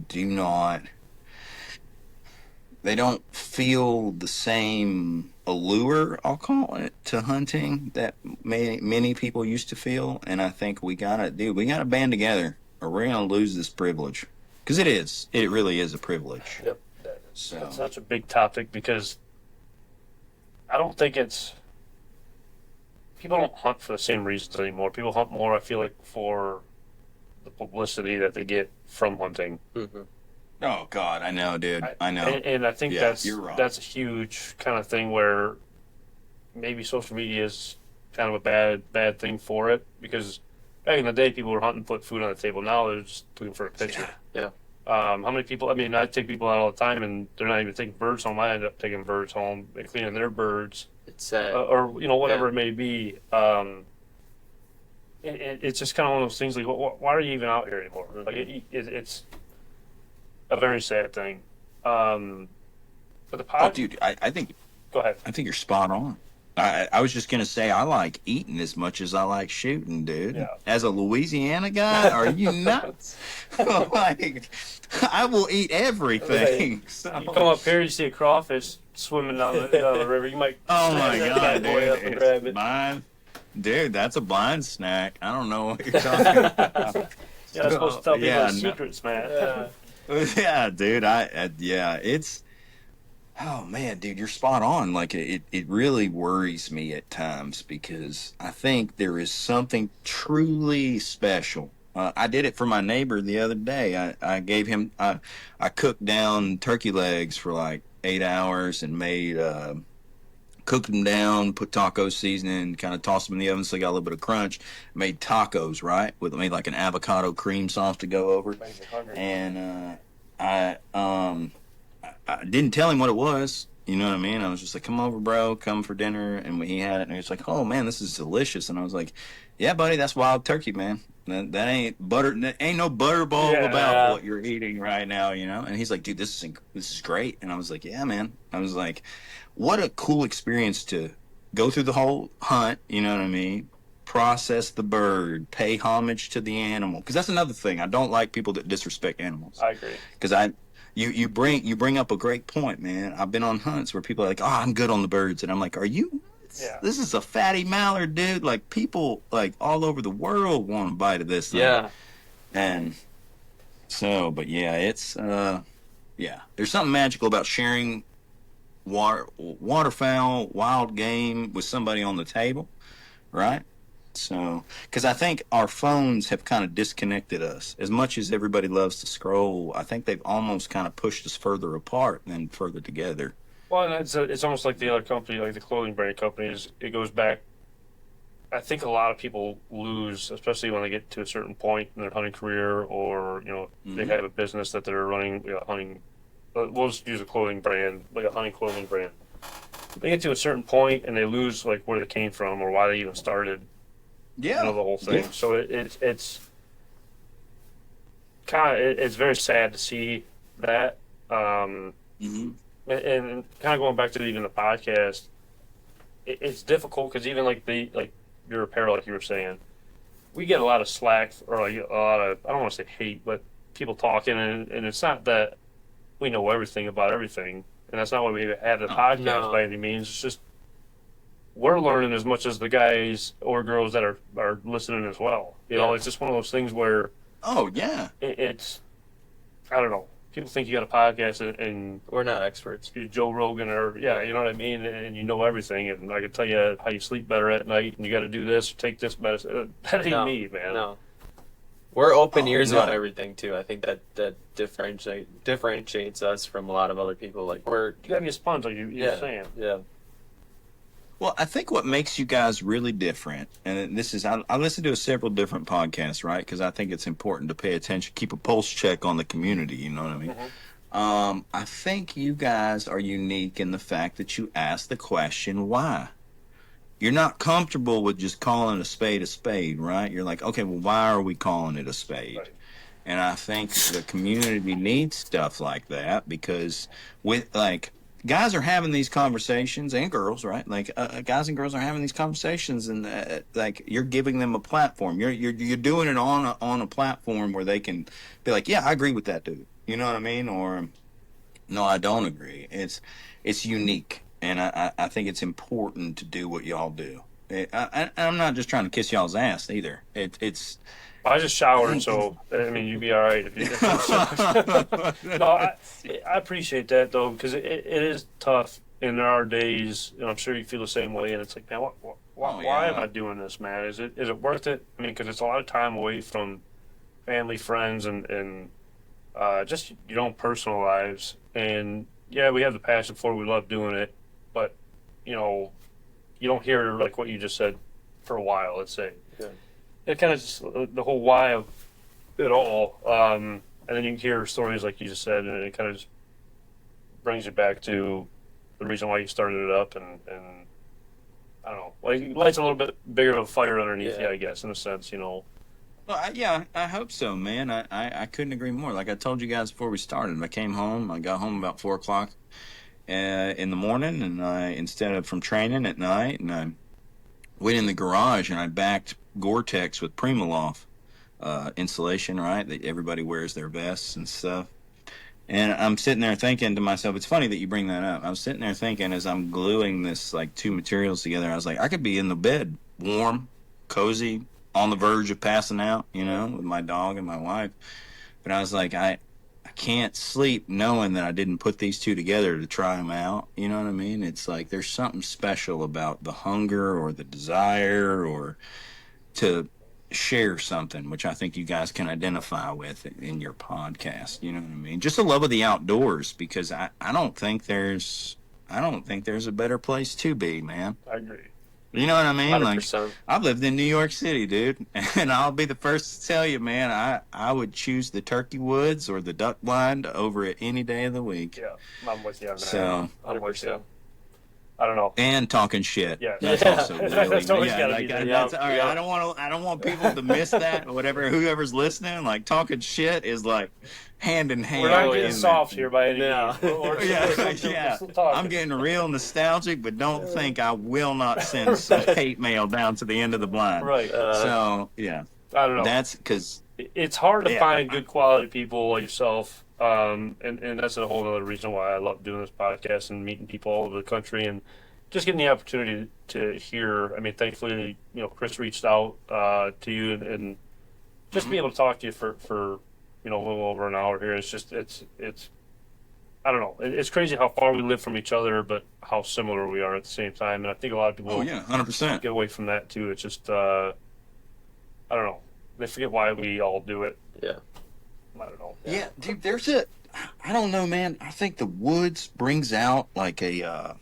Speaker 4: they don't feel the same allure, I'll call it, to hunting that many people used to feel. And I think we gotta band together, or we're gonna lose this privilege. Because it really is a privilege.
Speaker 3: Yep. That's such a big topic, because I don't think people don't hunt for the same reasons anymore. People hunt more, I feel like, for the publicity that they get from hunting.
Speaker 5: Mm-hmm.
Speaker 4: Oh God, I know, dude. I know.
Speaker 3: And I think that's a huge kind of thing where maybe social media is kind of a bad thing for it, because back in the day people were hunting to put food on the table. Now they're just looking for a picture.
Speaker 5: Yeah.
Speaker 3: How many people? I mean, I take people out all the time, and they're not even taking birds home. I end up taking birds home and cleaning their birds.
Speaker 5: It's sad.
Speaker 3: Or whatever it may be. It's just kind of one of those things. Like, why are you even out here anymore? Like, it's a very sad thing. But the pod.
Speaker 4: Oh, dude, I think.
Speaker 3: Go ahead.
Speaker 4: I think you're spot on. I was just gonna say, I like eating as much as I like shooting, dude.
Speaker 3: Yeah.
Speaker 4: As a Louisiana guy, are you nuts? Like, I will eat everything.
Speaker 3: Right.
Speaker 4: So.
Speaker 3: You come up here, you see a crawfish swimming down the river. You might.
Speaker 4: Oh my God,
Speaker 3: that boy up and
Speaker 4: dude!
Speaker 3: grab it.
Speaker 4: Mine, dude, that's a blind snack. I don't know what you're talking about.
Speaker 3: Yeah, I'm supposed to tell people
Speaker 4: Yeah,
Speaker 3: the secrets, man.
Speaker 4: Yeah, dude. It's. Oh man, dude, you're spot on. Like it really worries me at times, because I think there is something truly special. I did it for my neighbor the other day. I gave him. I cooked down turkey legs for like 8 hours and cooked them down, put taco seasoning, kind of tossed them in the oven so they got a little bit of crunch. Made tacos, right? Made like an avocado cream sauce to go over. And I didn't tell him what it was. You know what I mean? I was just like, come over, bro. Come for dinner. And he had it. And he was like, oh, man, this is delicious. And I was like, yeah, buddy, that's wild turkey, man. That ain't butter. That ain't no butterball about what you're eating right now, you know? And he's like, dude, this is great. And I was like, yeah, man. I was like, what a cool experience to go through the whole hunt, you know what I mean? Process the bird, pay homage to the animal. Because that's another thing. I don't like people that disrespect animals.
Speaker 3: I agree.
Speaker 4: Because You bring up a great point, man. I've been on hunts where people are like, oh, I'm good on the birds. And I'm like, are you nuts?
Speaker 3: Yeah.
Speaker 4: This is a fatty mallard, dude. Like, people like all over the world want a bite of this thing.
Speaker 5: Yeah.
Speaker 4: And so, but yeah, it's, there's something magical about sharing waterfowl, wild game with somebody on the table, right? So, because I think our phones have kind of disconnected us. As much as everybody loves to scroll, I think they've almost kind of pushed us further apart than further together.
Speaker 3: Well, and it's almost like the other company, like the clothing brand companies. It goes back. I think a lot of people lose, especially when they get to a certain point in their hunting career, or they have a business that they're running, hunting. We'll just use a clothing brand, like a hunting clothing brand. They get to a certain point and they lose like where they came from or why they even started.
Speaker 4: Yeah,
Speaker 3: the whole thing. Yeah. So it's kind of it's very sad to see that. And kind of going back to even the podcast, it's difficult because even like your apparel, like you were saying, we get a lot of slack or like a lot of, I don't want to say hate, but people talking, and it's not that we know everything about everything, and that's not why we have the podcast by any means. It's just we're learning as much as the guys or girls that are listening as well. You know, it's just one of those things where it's I don't know. People think you got a podcast and
Speaker 5: we're not experts.
Speaker 3: You're Joe Rogan or you know what I mean, and you know everything, and I can tell you how you sleep better at night, and you got to do this or take this medicine. That ain't me, man.
Speaker 5: No, we're open ears about everything too. I think that differentiates us from a lot of other people. Like
Speaker 3: you gotta be a sponge, like you're saying.
Speaker 5: Yeah.
Speaker 4: Well, I think what makes you guys really different, and this is, I listen to several different podcasts, right? Because I think it's important to pay attention, keep a pulse check on the community. You know what I mean? I think you guys are unique in the fact that you ask the question, why? You're not comfortable with just calling a spade, right? You're like, okay, well, why are we calling it a spade?
Speaker 3: Right.
Speaker 4: And I think the community needs stuff like that because with like guys are having these conversations and girls, right? Like guys and girls are having these conversations, and like you're giving them a platform. You're doing it on a platform where they can be like, yeah, I agree with that dude. You know what I mean? Or no, I don't agree. It's unique, and I think it's important to do what y'all do. I'm not just trying to kiss y'all's ass either. It's
Speaker 3: I just showered, so I mean, you'd be all right if you. No, I appreciate that though, because it is tough, and there are days, and I'm sure you feel the same way. And it's like, man, why am I doing this, man? Is it worth it? I mean, because it's a lot of time away from family, friends, and just your own personal lives. And yeah, we have the passion for it. We love doing it, but you know, you don't hear like what you just said for a while. Let's say. Yeah. It kind of just the whole why of it all, and then you hear stories like you just said, and it kind of just brings you back to the reason why you started it up, and I don't know, like it lights a little bit bigger of a fire underneath you, I guess, in a sense, you know.
Speaker 4: Well, I hope so, man. I couldn't agree more. Like I told you guys before we started, I came home. I got home about 4:00 in the morning, and instead of from training at night, and I went in the garage and I backed Gore-Tex with Primaloft insulation, right? That everybody wears their vests and stuff. And I'm sitting there thinking to myself, it's funny that you bring that up. I was sitting there thinking as I'm gluing this like two materials together, I was like, I could be in the bed, warm, cozy, on the verge of passing out, you know, with my dog and my wife. But I was like, I can't sleep knowing that I didn't put these two together to try them out. You know what I mean? It's like there's something special about the hunger or the desire or to share something, which I think you guys can identify with in your podcast. You know what I mean? Just a love of the outdoors, because I don't think there's a better place to be, man.
Speaker 3: I agree.
Speaker 4: You know what I mean?
Speaker 5: 100%.
Speaker 4: Like, I've lived in New York City, dude, and I'll be the first to tell you, man, I would choose the turkey woods or the duck blind over it any day of the week.
Speaker 3: Yeah, I'm with you on that.
Speaker 4: So,
Speaker 3: I'm with you. I don't know.
Speaker 4: And talking shit.
Speaker 3: Yeah.
Speaker 4: That's also really.
Speaker 3: That's always gotta be there.
Speaker 4: That's, all right, I don't want people to miss that. Or whatever, whoever's listening, like talking shit is like hand in hand.
Speaker 3: We're not getting soft here by any means.
Speaker 4: Yeah. I'm getting real nostalgic, but don't think I will not send some hate mail down to the end of the blind.
Speaker 3: Right.
Speaker 4: So yeah.
Speaker 3: I don't know.
Speaker 4: That's because
Speaker 3: it's hard to find good quality people like yourself. And that's a whole other reason why I love doing this podcast and meeting people all over the country and just getting the opportunity to hear. I mean, thankfully, you know, Chris reached out to you and just be able to talk to you for you know, a little over an hour here. It's just it's I don't know. It's crazy how far we live from each other, but how similar we are at the same time. And I think a lot of people
Speaker 4: 100%
Speaker 3: get away from that too. It's just I don't know. They forget why we all do it.
Speaker 5: Yeah.
Speaker 3: I don't know.
Speaker 4: Yeah, dude, I don't know, man. I think the woods brings out like a,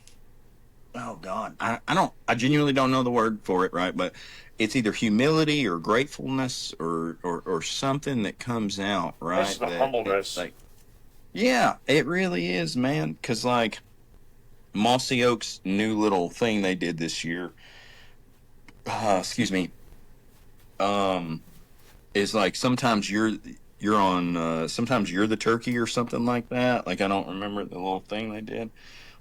Speaker 4: oh God, I genuinely don't know the word for it, right? But it's either humility or gratefulness or something that comes out, right?
Speaker 3: It's the humbleness.
Speaker 4: Like, yeah, it really is, man. Because like Mossy Oak's new little thing they did this year, excuse me, is like sometimes you're on sometimes you're the turkey or something like that. Like I don't remember the little thing they did,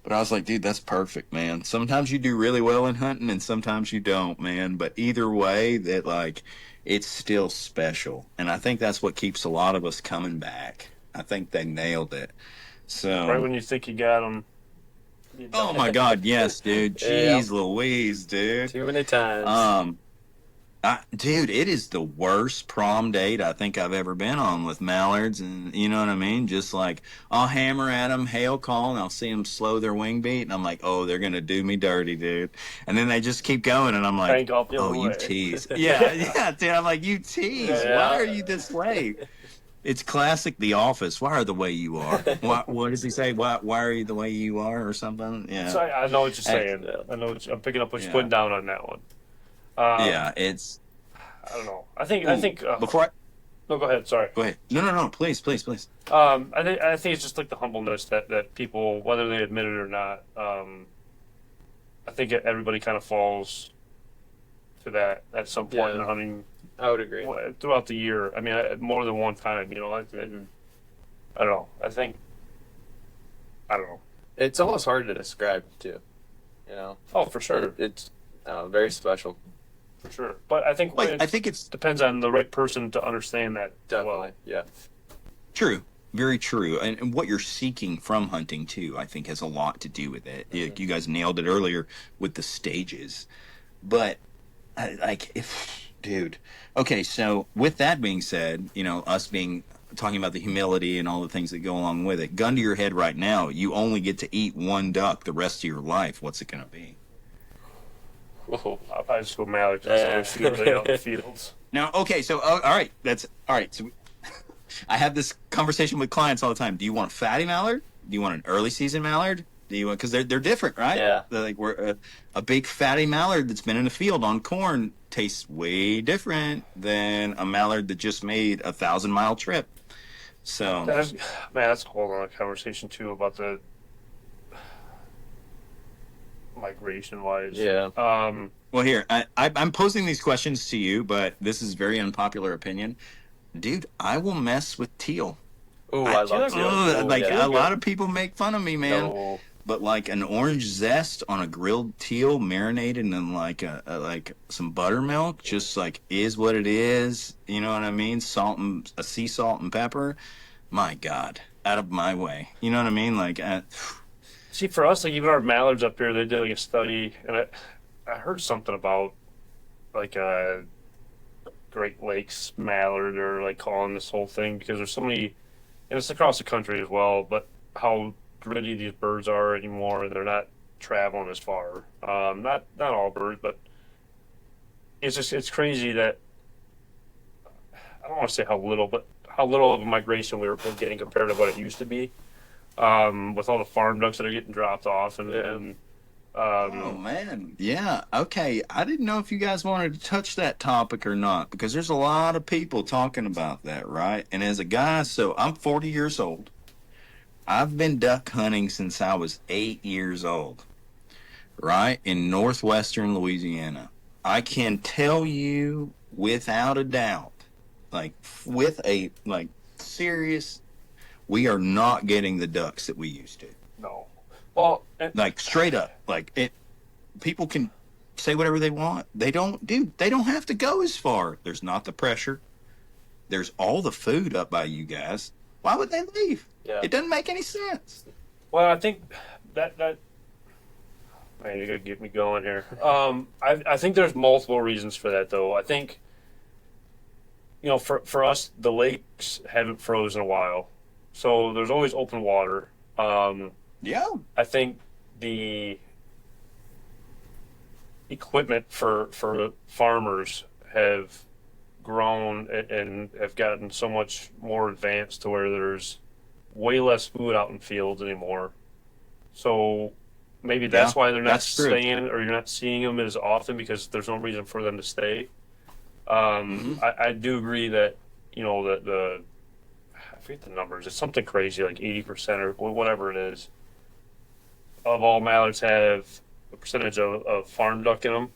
Speaker 4: but I was like, dude, that's perfect, man. Sometimes you do really well in hunting and sometimes you don't, man, but either way, that like it's still special, and I think that's what keeps a lot of us coming back. I think they nailed it. So
Speaker 3: right when you think you got them.
Speaker 4: Oh my God, yes, dude. Jeez Louise, dude.
Speaker 5: Too many times.
Speaker 4: Dude, it is the worst prom date I think I've ever been on with mallards, and you know what I mean? Just like, I'll hammer at them, hail call, and I'll see them slow their wing beat, and I'm like, oh, they're going to do me dirty, dude. And then they just keep going, and I'm like, oh, you tease. Yeah, dude, I'm like, you tease. Why are you this way? It's classic The Office. Why are the way you are? What does he say? Why are you the way you are, or something? Yeah.
Speaker 3: So I know what you're saying. I know I'm picking up what you're putting down on that one.
Speaker 4: Yeah, it's.
Speaker 3: I don't know. I think.
Speaker 4: Before I.
Speaker 3: No, go ahead. Sorry.
Speaker 4: Go ahead. No. Please.
Speaker 3: I think it's just like the humbleness that people, whether they admit it or not, I think everybody kind of falls to that at some point.
Speaker 5: Yeah.
Speaker 3: I mean,
Speaker 5: I would agree.
Speaker 3: throughout the year. I mean, more than one time. You know, I don't know. I don't know.
Speaker 5: It's almost hard to describe too. You know.
Speaker 3: Oh, for sure.
Speaker 5: It's very special.
Speaker 3: For sure. But I think
Speaker 4: I think it's
Speaker 3: depends on the right person to understand that.
Speaker 5: Definitely.
Speaker 3: Well.
Speaker 5: Yeah.
Speaker 4: true. Very true. And what you're seeking from hunting, too, I think has a lot to do with it.
Speaker 5: Mm-hmm.
Speaker 4: You guys nailed it earlier with the stages. But, dude. Okay, so with that being said, you know, talking about the humility and all the things that go along with it, gun to your head right now, you only get to eat one duck the rest of your life. What's it going to be?
Speaker 3: Whoa, I'll probably just go mallard. That's how I shoot out the fields.
Speaker 4: Now, okay, so, all right. So I have this conversation with clients all the time. Do you want a fatty mallard? Do you want an early season mallard? Do you want, because they're different, right?
Speaker 5: Yeah.
Speaker 4: They're like a big fatty mallard that's been in the field on corn tastes way different than a mallard that just made a 1,000-mile trip. So
Speaker 3: That's a whole other conversation too about the migration wise.
Speaker 5: Yeah.
Speaker 4: well, here I'm posing these questions to you, but this is very unpopular opinion. Dude, I will mess with teal.
Speaker 5: Oh, I love teal.
Speaker 4: A lot of people make fun of me, man.
Speaker 3: No.
Speaker 4: But like an orange zest on a grilled teal, marinated in like some buttermilk, just like is what it is. You know what I mean? Sea salt and pepper. My God, out of my way. You know what I mean? Like,
Speaker 3: See, for us, like even our mallards up here, they did like a study, and I heard something about like a Great Lakes mallard, or like calling this whole thing, because there's so many, and it's across the country as well, but how gritty these birds are anymore, and they're not traveling as far. Not all birds, but it's crazy that I don't want to say how little of a migration we're getting compared to what it used to be. With all the farm ducks that are getting dropped off, and
Speaker 4: oh man, yeah, okay. I didn't know if you guys wanted to touch that topic or not, because there's a lot of people talking about that, right? And as a guy, so I'm 40 years old. I've been duck hunting since I was 8 years old, right? In northwestern Louisiana. I can tell you without a doubt, like with a serious, we are not getting the ducks that we used to.
Speaker 3: no. Well,
Speaker 4: Like straight up, like it. People can say whatever they want. They don't have to go as far. There's not the pressure. There's all the food up by you guys. Why would they leave?
Speaker 5: Yeah.
Speaker 4: It doesn't make any sense.
Speaker 3: well, I think that man, you're gonna get me going here. I think there's multiple reasons for that, though. I think, you know, for us, the lakes haven't frozen in a while, so there's always open water.
Speaker 4: Yeah.
Speaker 3: I think the equipment for farmers have grown and have gotten so much more advanced to where there's way less food out in fields anymore. So maybe that's why they're not
Speaker 4: that's true.
Speaker 3: staying, or you're not seeing them as often, because there's no reason for them to stay. I do agree that, you know, I forget the numbers. It's something crazy, like 80% or whatever it is, of all mallards have a percentage of farm duck in them.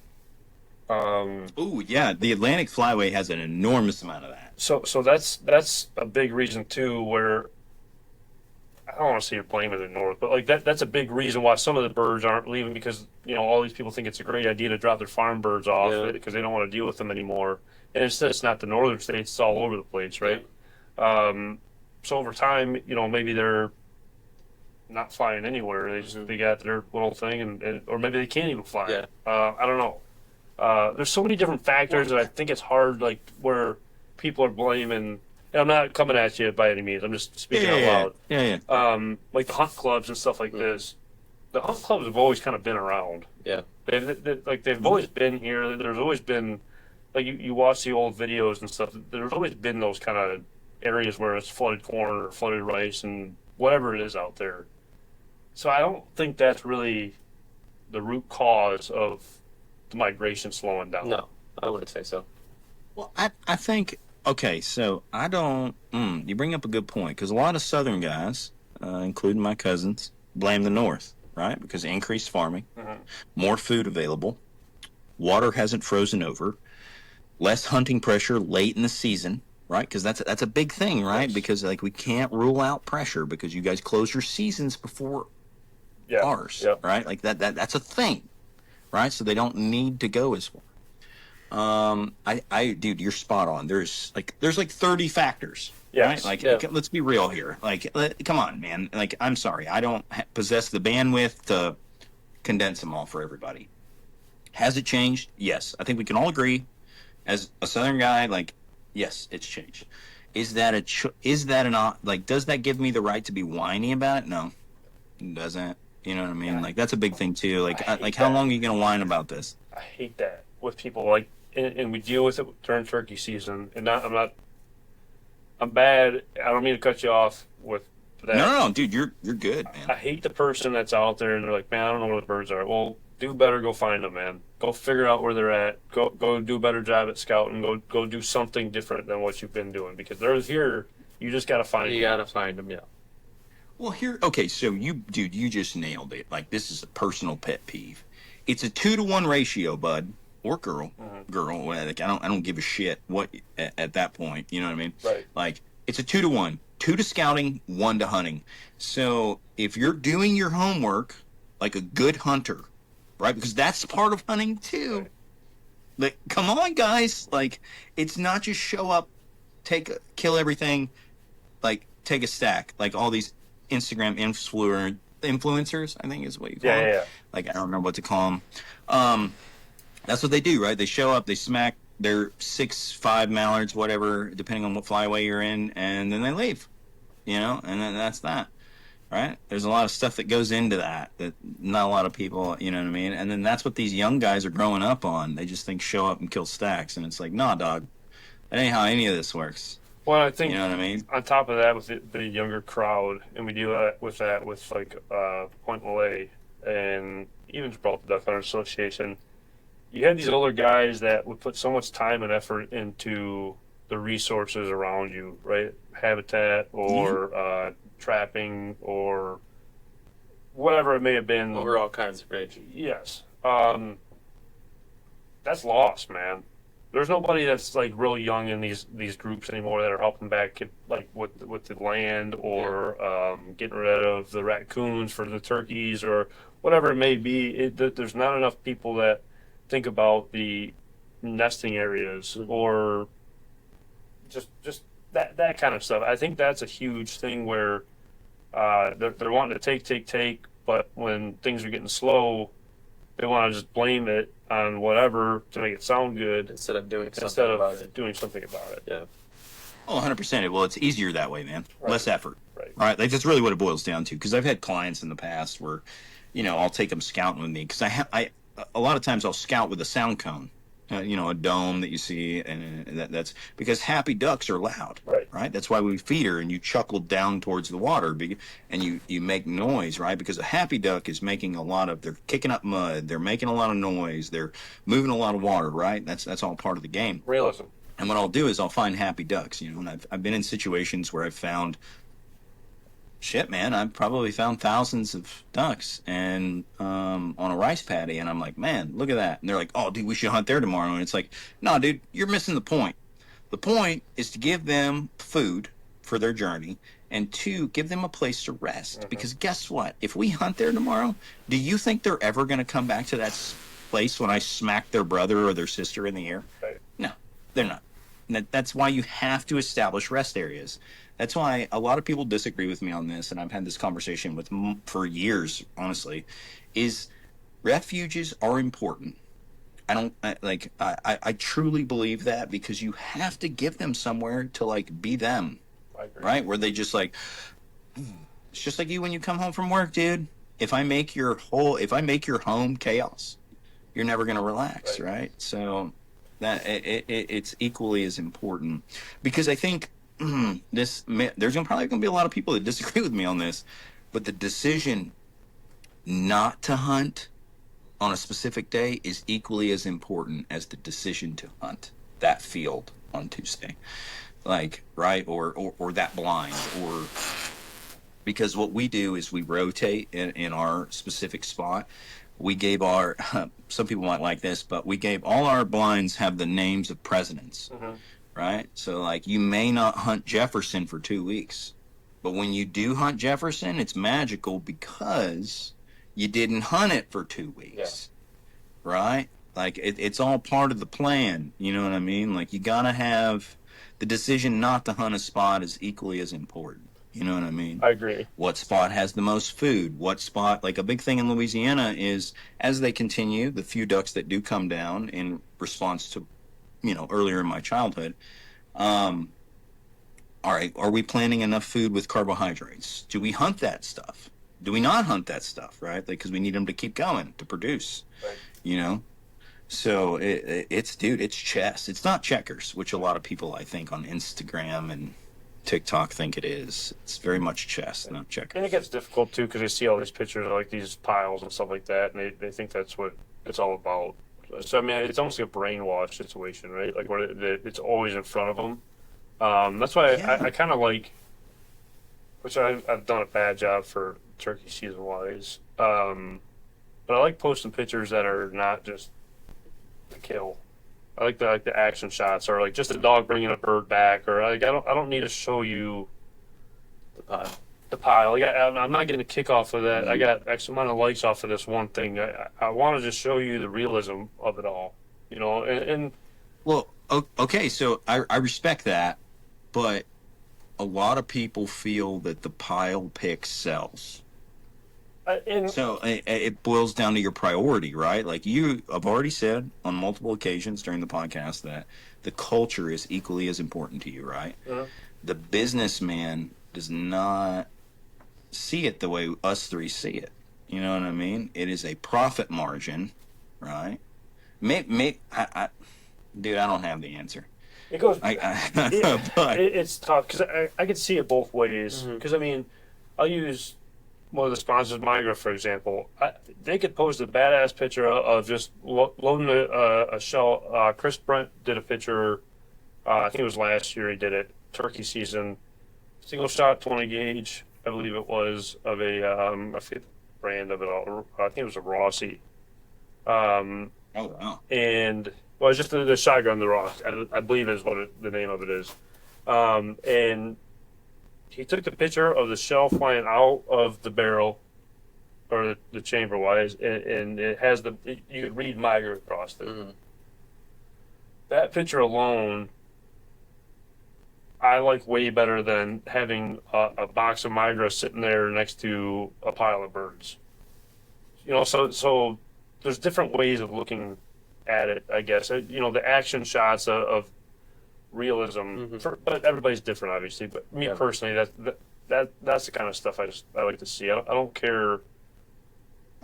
Speaker 4: Oh yeah, the Atlantic Flyway has an enormous amount of that.
Speaker 3: So that's a big reason too, where I don't want to say you're blaming the North, but like that's a big reason why some of the birds aren't leaving, because, you know, all these people think it's a great idea to drop their farm birds off because they don't want to deal with them anymore. And it's not the northern states; it's all over the place, right? So over time, you know, maybe they're not flying anywhere. They got their little thing, and or maybe they can't even fly.
Speaker 5: Yeah.
Speaker 3: I don't know. There's so many different factors that I think it's hard, like where people are blaming. And I'm not coming at you by any means. I'm just speaking out loud.
Speaker 4: Yeah.
Speaker 3: Like the hunt clubs and stuff like this. The hunt clubs have always kind of been around.
Speaker 5: Yeah.
Speaker 3: They've always been here. There's always been, like, you watch the old videos and stuff. There's always been those kind of areas where it's flooded corn or flooded rice and whatever it is out there. So I don't think that's really the root cause of the migration slowing down.
Speaker 5: No, I wouldn't say so.
Speaker 4: Well, I think, okay, so I don't, you bring up a good point, because a lot of Southern guys, including my cousins, blame the North, right? Because increased farming, more food available, water hasn't frozen over, less hunting pressure late in the season, right? Because that's a big thing, right?
Speaker 3: Yes.
Speaker 4: Because like we can't rule out pressure because you guys close your seasons before ours, right? Like that's a thing, right? So they don't need to go as far. Dude, you're spot on. There's like 30 factors, right? Like, let's be real here. Like, come on, man. Like, I'm sorry, I don't possess the bandwidth to condense them all for everybody. Has it changed? Yes, I think we can all agree. As a Southern guy, like, yes, it's changed. Is that does that give me the right to be whiny about it? No, it doesn't. You know what I mean? Yeah. Like, that's a big thing too. Like, how long are you gonna whine about this?
Speaker 3: I hate that with people, like, and we deal with it during turkey season. And I'm bad. I don't mean to cut you off with that.
Speaker 4: No, dude, you're good, man.
Speaker 3: I hate the person that's out there and they're like, man, I don't know where the birds are. Well, do better. Go find them, man. Go figure out where they're at. Go do a better job at scouting. Go do something different than what you've been doing, because they're here. You just got to find them.
Speaker 5: You got to find them, yeah.
Speaker 4: Well, okay, so you just nailed it. Like, this is a personal pet peeve. It's a 2-to-1 ratio, bud, or girl. Like, I don't give a shit what at that point. You know what I mean?
Speaker 3: Right.
Speaker 4: Like, it's a 2-to-1. 2 to scouting, 1 to hunting. So if you're doing your homework like a good hunter, right? Because that's part of hunting too. Right. Like, come on, guys. Like, it's not just show up, kill everything, like, take a stack. Like all these Instagram influencers, I think is what you call them. Yeah. Like, I don't remember what to call them. That's what they do, right? They show up, they smack their 6'5" mallards, whatever, depending on what flyway you're in, and then they leave, you know? And then that's that, right? There's a lot of stuff that goes into that not a lot of people, you know what I mean? And then that's what these young guys are growing up on. They just think show up and kill stacks, and it's like, nah, dog, that ain't how any of this works.
Speaker 3: Well, I think,
Speaker 4: you know what I mean?
Speaker 3: On top of that, with the younger crowd, and we deal with that with, like, Pointe Mouillee and even Gibraltar Duck Hunters Association, you had these older guys that would put so much time and effort into the resources around you, right? Habitat or trapping or whatever it may have been.
Speaker 5: Well, we're all kinds of rage.
Speaker 3: Yes. That's lost, man. There's nobody that's, like, real young in these groups anymore that are helping back, like, with the land or getting rid of the raccoons for the turkeys or whatever it may be. There's not enough people that think about the nesting areas or just that kind of stuff. I think that's a huge thing where they're wanting to take, but when things are getting slow, they want to just blame it on whatever to make it sound good
Speaker 5: instead of doing something about it. Yeah.
Speaker 4: Oh, 100%. Well, it's easier that way, man.
Speaker 3: Right.
Speaker 4: Less effort.
Speaker 3: Right.
Speaker 4: Like, that's really what it boils down to. Because I've had clients in the past where, you know, I'll take them scouting with me because I a lot of times I'll scout with a sound cone, you know, a dome that you see, and that's because happy ducks are loud, right? That's why we feed her, and you chuckle down towards the water, and you make noise, right? Because a happy duck is making they're kicking up mud, they're making a lot of noise, they're moving a lot of water, right? That's all part of the game.
Speaker 3: Realism.
Speaker 4: And what I'll do is I'll find happy ducks, you know, and I've been in situations where I've found. Shit, man, I've probably found thousands of ducks and on a rice paddy, and I'm like, man, look at that. And they're like, oh, dude, we should hunt there tomorrow. And it's like, no, dude, you're missing the point. The point is to give them food for their journey, and 2, give them a place to rest. Mm-hmm. Because guess what? If we hunt there tomorrow, do you think they're ever going to come back to that place when I smack their brother or their sister in the ear?
Speaker 3: Right.
Speaker 4: No, they're not. And that's why you have to establish rest areas. That's why a lot of people disagree with me on this, and I've had this conversation with for years, honestly, is refuges are important. I truly believe that, because you have to give them somewhere to, like, be them, right? Where they just, like, it's just like you when you come home from work, dude. If I make your home chaos, you're never going to relax, right? So that it's equally as important, because I think there's probably gonna be a lot of people that disagree with me on this, but the decision not to hunt on a specific day is equally as important as the decision to hunt that field on Tuesday, like, right, or that blind, or because what we do is we rotate in our specific spot. We gave our some people might like this, but we gave all our blinds have the names of presidents, right? So like you may not hunt Jefferson for 2 weeks, but when you do hunt Jefferson, it's magical because you didn't hunt it for 2 weeks, right? Like it's all part of the plan. You know what I mean? Like you gotta have the decision not to hunt a spot is equally as important. You know what I mean?
Speaker 3: I agree.
Speaker 4: What spot has the most food? What spot, like a big thing in Louisiana is as they continue, the few ducks that do come down in response to, earlier in my childhood, all right, are we planting enough food with carbohydrates? Do we hunt that stuff? Do we not hunt that stuff, right? Because we need them to keep going, to produce,
Speaker 3: right.
Speaker 4: So it's chess. It's not checkers, which a lot of people, I think, on Instagram and TikTok think it is. It's very much chess, not checkers.
Speaker 3: And it gets difficult too because they see all these pictures of like these piles and stuff like that, and they think that's what it's all about. So I mean, it's almost like a brainwash situation, right? Like where it's always in front of them. That's why I kind of like, which I've done a bad job for turkey season wise. But I like posting pictures that are not just the kill. I like the action shots, or like just a dog bringing a bird back, or like I don't need to show you the pile. Like I'm not getting a kick off of that. I got X amount of likes off of this one thing. I want to just show you the realism of it all, and
Speaker 4: well, okay, so I respect that, but a lot of people feel that the pile pick sells. So it boils down to your priority, right? Like you have already said on multiple occasions during the podcast that the culture is equally as important to you, right? The businessman does not see it the way us three see it. You know what I mean? It is a profit margin, right? Dude, I don't have the answer.
Speaker 3: it goes.
Speaker 4: But
Speaker 3: It's tough because I could see it both ways. Because I mean, I'll use one of the sponsors, Migra, for example. They could post a badass picture of just loading a shell. Chris Brent did a picture, I think it was last year he did it, turkey season, single shot 20 gauge, I believe it was, of I forget the brand of it all. I think it was a Rossi.
Speaker 4: oh wow.
Speaker 3: And, well, it's just the shotgun, the Ross, I believe is what the name of it is. And he took the picture of the shell flying out of the barrel, or the chamber wise, and it has you could read Migra across it. That picture alone, I like way better than having a box of Migra sitting there next to a pile of birds. So there's different ways of looking at it, I guess. The action shots of realism, but everybody's different, obviously. But me personally, that's the kind of stuff I like to see. I don't care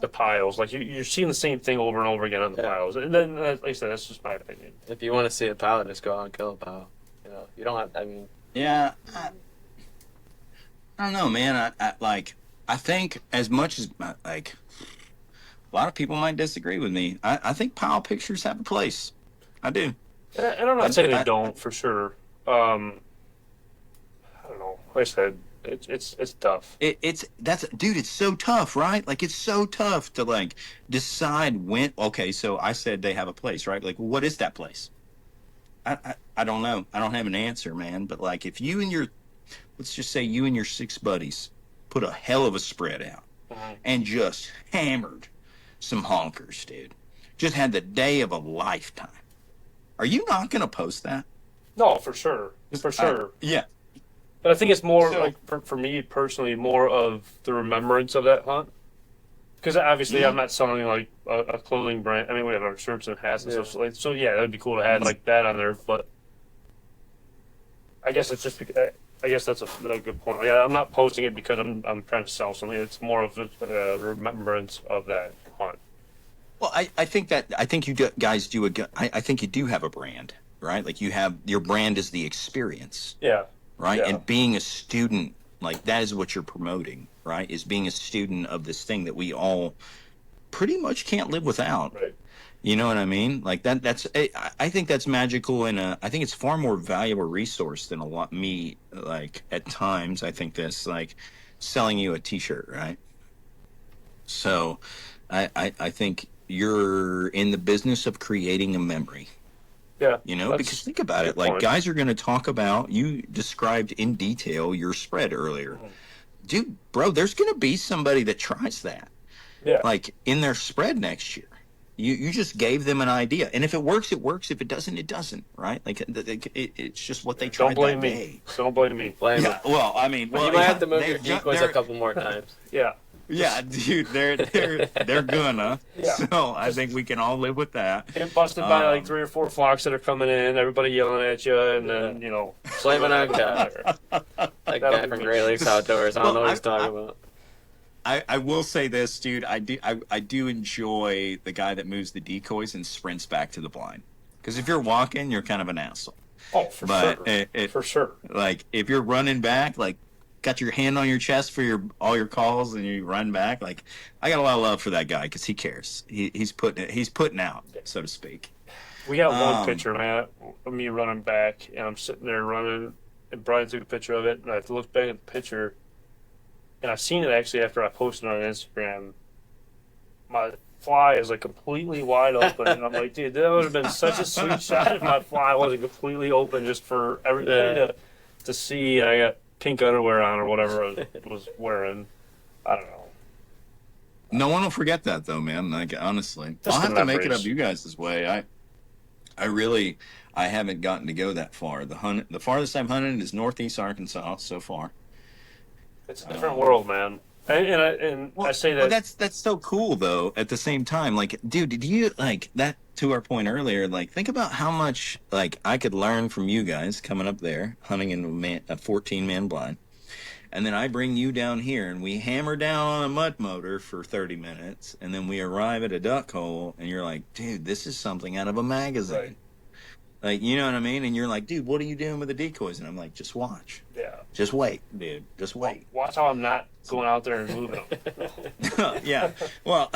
Speaker 3: the piles. Like you're seeing the same thing over and over again on the piles, and then like I said, that's just my opinion.
Speaker 5: If you want to see a pile, just go out and kill a pile. You don't have. I mean,
Speaker 4: yeah, I don't know, man. I think as much as like a lot of people might disagree with me, I think pile pictures have a place. I do.
Speaker 3: And I'm not saying they don't, for sure. I don't know. Like I said, it's tough.
Speaker 4: It's so tough, right? Like it's so tough to like decide when. Okay, so I said they have a place, right? Like, what is that place? I don't know. I don't have an answer, man. But like, if you and let's just say you and your 6 buddies put a hell of a spread out and just hammered some honkers, dude. Just had the day of a lifetime. Are you not going to post that?
Speaker 3: No, for sure. For sure.
Speaker 4: Yeah.
Speaker 3: But I think it's more like, for me personally, more of the remembrance of that hunt. Because obviously I'm not selling like a clothing brand. I mean, we have our shirts and hats and stuff. So yeah, that'd be cool to have like that on there. But I guess it's just, I guess that's a good point. Yeah, I'm not posting it because I'm trying to sell something. It's more of a remembrance of that hunt.
Speaker 4: Well, I think you guys do I think you do have a brand, right? Like you have, your brand is the experience.
Speaker 3: Yeah.
Speaker 4: right?
Speaker 3: Yeah.
Speaker 4: And being a student, like that is what you're promoting, right? Is being a student of this thing that we all pretty much can't live without.
Speaker 3: Right.
Speaker 4: You know what I mean? Like that's I think that's magical, and I think it's far more valuable resource than like at times I think this like selling you a T-shirt, right? So I think you're in the business of creating a memory.
Speaker 3: Yeah.
Speaker 4: You know,
Speaker 3: that's
Speaker 4: because think about
Speaker 3: a
Speaker 4: it.
Speaker 3: good
Speaker 4: Like
Speaker 3: point.
Speaker 4: guys are going to talk about, you described in detail your spread earlier.
Speaker 3: Mhm.
Speaker 4: Dude, bro, there's going to be somebody that tries that.
Speaker 3: Yeah.
Speaker 4: Like in their spread next year. You just gave them an idea. And if it works, it works. If it doesn't, it doesn't, right? Like it's just what they tried
Speaker 3: Don't blame
Speaker 4: that
Speaker 3: me.
Speaker 4: day.
Speaker 3: Don't blame me.
Speaker 5: Blame
Speaker 4: Yeah,
Speaker 5: it.
Speaker 4: well, I mean, well,
Speaker 5: You might
Speaker 4: yeah,
Speaker 5: have to move your
Speaker 4: they're-
Speaker 5: decoys a couple more times.
Speaker 3: Yeah.
Speaker 4: Yeah, dude, they're gonna.
Speaker 3: Yeah.
Speaker 4: So I think we can all live with that.
Speaker 3: Get busted by like
Speaker 4: Um,
Speaker 3: 3 or 4 flocks that are coming in, everybody yelling at you, and then, you know.
Speaker 5: Blaming on God. That guy from Great Lakes Outdoors. I don't know what he's talking about.
Speaker 4: I will say this, dude. I do enjoy the guy that moves the decoys and sprints back to the blind. Because if you're walking, you're kind of an asshole.
Speaker 3: Oh, for
Speaker 4: But
Speaker 3: sure. For sure.
Speaker 4: like if you're running back, like got your hand on your chest for all your calls and you run back, like I got a lot of love for that guy because he cares. He's putting out, so to speak.
Speaker 3: We got one
Speaker 4: Um,
Speaker 3: picture, man, of me running back, and I'm sitting there running, and Brian took a picture of it, and I looked back at the picture, and I seen it actually after I posted it on Instagram. My fly is like completely wide open, and I'm like, dude, that would have been such a sweet shot if my fly wasn't completely open just for everybody to see. And I got pink underwear on or whatever I was wearing. I don't know.
Speaker 4: No one will forget that though, man. Like honestly,
Speaker 3: Just
Speaker 4: I'll
Speaker 3: the
Speaker 4: have to make it
Speaker 3: memories.
Speaker 4: up you guys this way. I haven't gotten to go that far. The farthest I've hunted is northeast Arkansas so far.
Speaker 3: It's a different world, man. And I say
Speaker 4: Well,
Speaker 3: that.
Speaker 4: that's so cool though. At the same time, like, dude, did you like that? To our point earlier, like, think about how much like I could learn from you guys coming up there hunting in a 14-man blind, and then I bring you down here and we hammer down on a mud motor for 30 minutes, and then we arrive at a duck hole, and you're like, dude, this is something out of a magazine.
Speaker 3: Right.
Speaker 4: Like, you know what I mean? And you're like, dude, what are you doing with the decoys? And I'm like, just watch.
Speaker 3: Yeah.
Speaker 4: Just wait, dude. Just wait.
Speaker 3: Watch how I'm not going out there and moving them.
Speaker 4: Yeah. Well,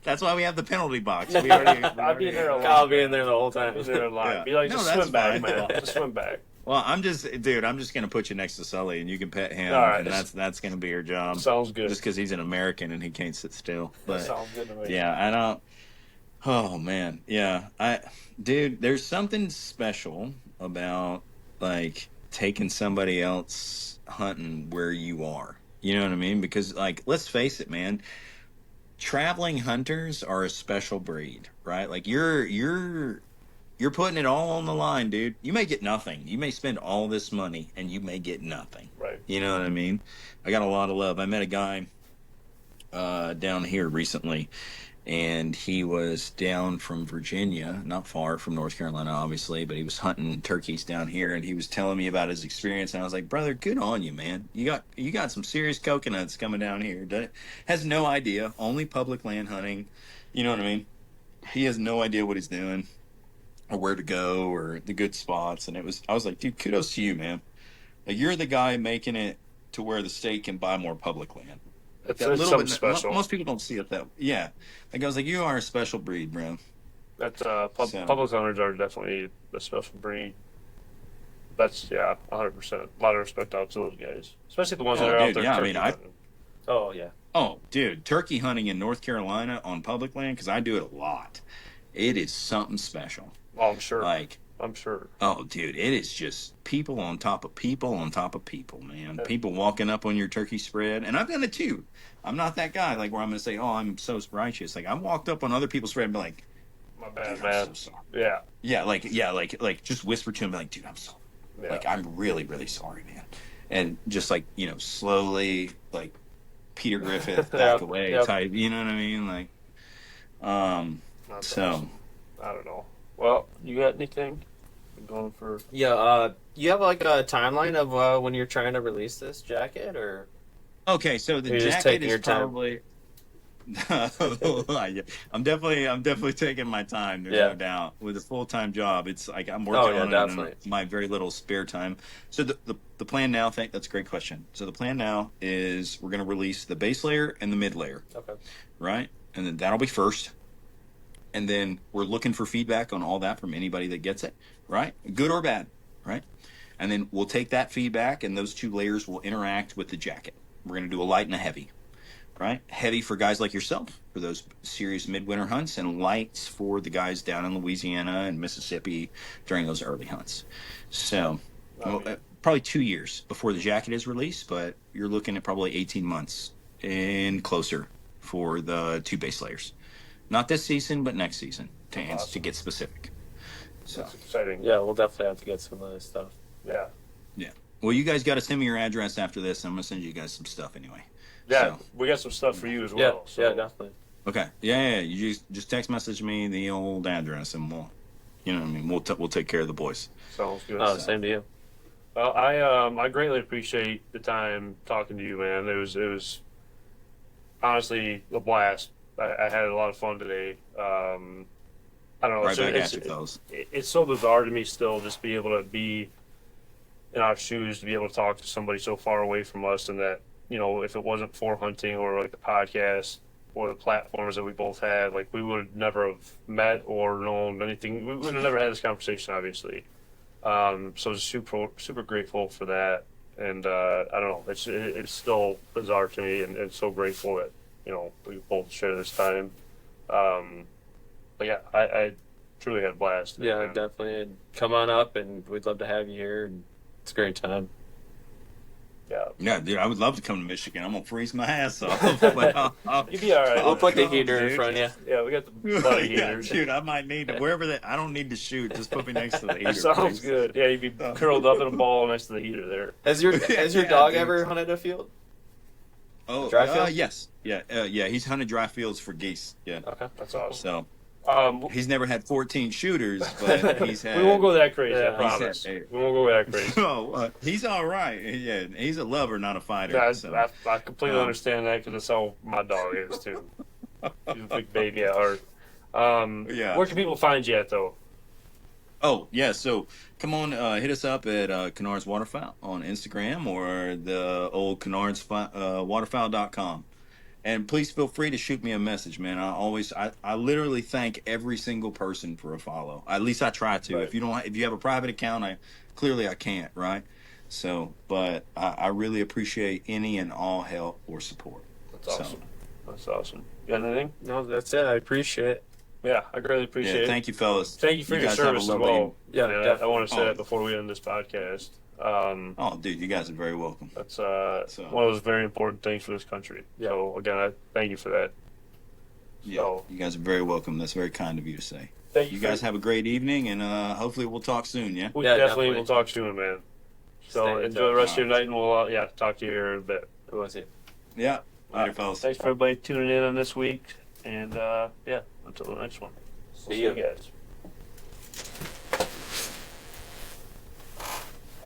Speaker 4: that's why we have the penalty box. We already,
Speaker 3: I'd be there a lot.
Speaker 5: Kyle being there the whole time.
Speaker 3: Be there a lot.
Speaker 4: Yeah.
Speaker 3: Be like,
Speaker 4: No,
Speaker 3: just
Speaker 4: that's
Speaker 3: swim back,
Speaker 4: fine.
Speaker 3: man. Just swim back.
Speaker 4: well, I'm just going to put you next to Sully and you can pet him.
Speaker 3: All right.
Speaker 4: And that's going to be your job.
Speaker 3: Sounds good.
Speaker 4: Just because he's an American and he can't sit still.
Speaker 3: That
Speaker 4: But
Speaker 3: sounds good to me.
Speaker 4: yeah, I don't. Oh, man. Yeah. Dude, there's something special about like taking somebody else hunting where you are. You know what I mean? Because like, let's face it, man. Traveling hunters are a special breed, right? Like you're putting it all on the line, dude. You may get nothing. You may spend all this money and you may get nothing.
Speaker 3: Right.
Speaker 4: You know what I mean? I got a lot of love. I met a guy down here recently, and he was down from Virginia, not far from North Carolina, obviously, but he was hunting turkeys down here, and he was telling me about his experience, and I was like, brother, good on you, man. You got some serious coconuts coming down here. Has no idea, only public land hunting. You know what I mean? He has no idea what he's doing or where to go or the good spots, and I was like, dude, kudos to you, man. Like, you're the guy making it to where the state can buy more public land.
Speaker 3: It's
Speaker 4: That little
Speaker 3: something
Speaker 4: bit,
Speaker 3: special.
Speaker 4: most people don't see it that. Yeah, like I was like, you are a special breed, bro.
Speaker 3: That
Speaker 4: So-
Speaker 3: public hunters are definitely a special breed. That's 100%. A lot of respect out to those guys, especially the ones
Speaker 4: Oh,
Speaker 3: that are out
Speaker 4: dude,
Speaker 3: there.
Speaker 4: yeah, I
Speaker 3: turkey
Speaker 4: mean, I-
Speaker 3: hunting.
Speaker 5: Oh, yeah.
Speaker 4: Oh, dude, turkey hunting in North Carolina on public land, because I do it a lot. It is something special.
Speaker 3: Oh, I'm sure.
Speaker 4: Like,
Speaker 3: I'm sure.
Speaker 4: oh, dude, it is just people on top of people on top of people, man.
Speaker 3: Yeah.
Speaker 4: People walking up on your turkey spread, and I've done it too. I'm not that guy, like, where I'm going to say, oh, I'm so righteous. Like, I've walked up on other people's spread and be like,
Speaker 3: My bad,
Speaker 4: dude,
Speaker 3: man.
Speaker 4: I'm so sorry.
Speaker 3: Yeah.
Speaker 4: Like, just whisper to him, like, dude, I'm sorry.
Speaker 3: Yeah.
Speaker 4: Like, I'm really, really sorry, man. And just like, slowly, like Peter Griffith back
Speaker 5: Yep,
Speaker 4: away
Speaker 5: yep.
Speaker 4: type, you know what I mean? Like,
Speaker 3: That's
Speaker 4: so
Speaker 3: awesome. I don't know. Well, you got anything? Been going for
Speaker 5: Yeah, you have like a timeline of when you're trying to release this jacket, or
Speaker 4: okay, so the
Speaker 5: You're just
Speaker 4: jacket
Speaker 5: taking
Speaker 4: is
Speaker 5: your time.
Speaker 4: probably I'm definitely taking my time. There's no doubt. With a full-time job, it's like I'm working on it in my very little spare time. So the plan now, that's a great question. So the plan now is we're going to release the base layer and the mid layer.
Speaker 5: Okay.
Speaker 4: Right, and then that'll be first. And then we're looking for feedback on all that from anybody that gets it, right? Good or bad, right? And then we'll take that feedback and those two layers will interact with the jacket. We're going to do a light and a heavy, right? Heavy for guys like yourself, for those serious midwinter hunts, and lights for the guys down in Louisiana and Mississippi during those early hunts. So probably 2 years before the jacket is released, but you're looking at probably 18 months and closer for the two base layers. Not this season, but next season to get specific. So
Speaker 3: That's exciting.
Speaker 5: Yeah, we'll definitely have to get some of this stuff.
Speaker 3: Yeah.
Speaker 4: Yeah. Well, you guys got to send me your address after this. I'm gonna send you guys some stuff anyway.
Speaker 3: Yeah,
Speaker 4: So,
Speaker 3: we got some stuff for you as
Speaker 5: Yeah,
Speaker 3: well. So.
Speaker 5: yeah, definitely.
Speaker 4: okay. Yeah. You just text message me the old address, and we'll, you know what I mean. We'll take care of the boys.
Speaker 3: Sounds good.
Speaker 5: Oh, same to you.
Speaker 3: Well, I greatly appreciate the time talking to you, man. It was honestly a blast. I had a lot of fun today. I don't know.
Speaker 4: Right back at you, fellas.
Speaker 3: It's so bizarre to me still just to be able to be in our shoes, to be able to talk to somebody so far away from us, and that, you know, if it wasn't for hunting or like the podcast or the platforms that we both had, like we would never have met or known anything. We would have never had this conversation, obviously. So just super grateful for that. And I don't know, it's still bizarre to me, and so grateful that, you know, we both share this time. But yeah, I truly had a blast.
Speaker 5: Yeah,
Speaker 3: And
Speaker 5: definitely. And come on up, and we'd love to have you here. And it's a great time.
Speaker 4: Yeah, dude, I would love to come to Michigan. I'm gonna freeze my ass off. But
Speaker 3: You'd be all right.
Speaker 5: We'll put the
Speaker 4: come,
Speaker 5: heater in
Speaker 4: dude.
Speaker 5: front of you.
Speaker 3: Yeah, we got the bloody
Speaker 4: yeah,
Speaker 3: heaters.
Speaker 4: dude, I might need to wherever that. I don't need to shoot. Just put me next to the heater.
Speaker 3: Sounds
Speaker 4: please.
Speaker 3: good. Yeah, you'd be curled up in a ball next to the heater there.
Speaker 5: Has your
Speaker 4: Yeah,
Speaker 5: dog
Speaker 4: dude.
Speaker 5: ever hunted a field?
Speaker 4: Oh,
Speaker 5: Dry field?
Speaker 4: yes, yeah. He's hunted dry fields for geese. Yeah,
Speaker 5: Okay.
Speaker 3: That's awesome.
Speaker 4: so
Speaker 3: Um,
Speaker 4: he's never had 14 shooters, but he's had.
Speaker 3: we won't go that crazy.
Speaker 5: Yeah,
Speaker 3: I promise.
Speaker 4: hey.
Speaker 3: We won't go that crazy.
Speaker 4: Oh, he's all right. Yeah, he's a lover, not a fighter.
Speaker 3: Yeah,
Speaker 4: so.
Speaker 3: I completely understand that because that's how my dog is too. He's a big baby at heart.
Speaker 4: Yeah.
Speaker 3: Where can people find you at though?
Speaker 4: Oh, yeah. So come on, hit us up at Canards Waterfowl on Instagram or the old Canards Waterfowl.com. And please feel free to shoot me a message, man. I literally thank every single person for a follow. At least I try to.
Speaker 3: Right.
Speaker 4: If you have a private account, I can't, right? So, but I really appreciate any and all help or support.
Speaker 3: That's awesome. That's awesome. You got anything?
Speaker 5: No, that's it. I appreciate it.
Speaker 3: Yeah, I greatly appreciate
Speaker 4: Yeah,
Speaker 3: it.
Speaker 4: thank you, fellas.
Speaker 3: Thank you for your
Speaker 4: guys have a
Speaker 3: service as
Speaker 4: lovely
Speaker 3: well.
Speaker 5: Yeah,
Speaker 3: Man, I
Speaker 5: definitely.
Speaker 3: want to say
Speaker 4: Oh.
Speaker 3: that before we end this podcast.
Speaker 4: Oh, dude, you guys are very welcome.
Speaker 3: That's one of those very important things for this country.
Speaker 5: Yeah.
Speaker 3: So again, I thank you for that.
Speaker 4: Yeah,
Speaker 3: So-
Speaker 4: you guys are very welcome. That's very kind of you to say.
Speaker 3: Thank
Speaker 4: You
Speaker 3: for-
Speaker 4: guys have a great evening, and hopefully we'll talk soon, yeah?
Speaker 3: We
Speaker 5: Yeah,
Speaker 3: definitely
Speaker 5: definitely.
Speaker 3: will talk soon, man. So
Speaker 5: Stay in
Speaker 3: enjoy the
Speaker 5: touch.
Speaker 3: rest of your night, and we'll talk to you here in a bit.
Speaker 5: Who was it?
Speaker 4: Yeah.
Speaker 3: All
Speaker 4: Later,
Speaker 3: right.
Speaker 4: fellas.
Speaker 3: Thanks for everybody tuning in on this week, and until the next one.
Speaker 5: See
Speaker 3: We'll
Speaker 5: you.
Speaker 3: guys.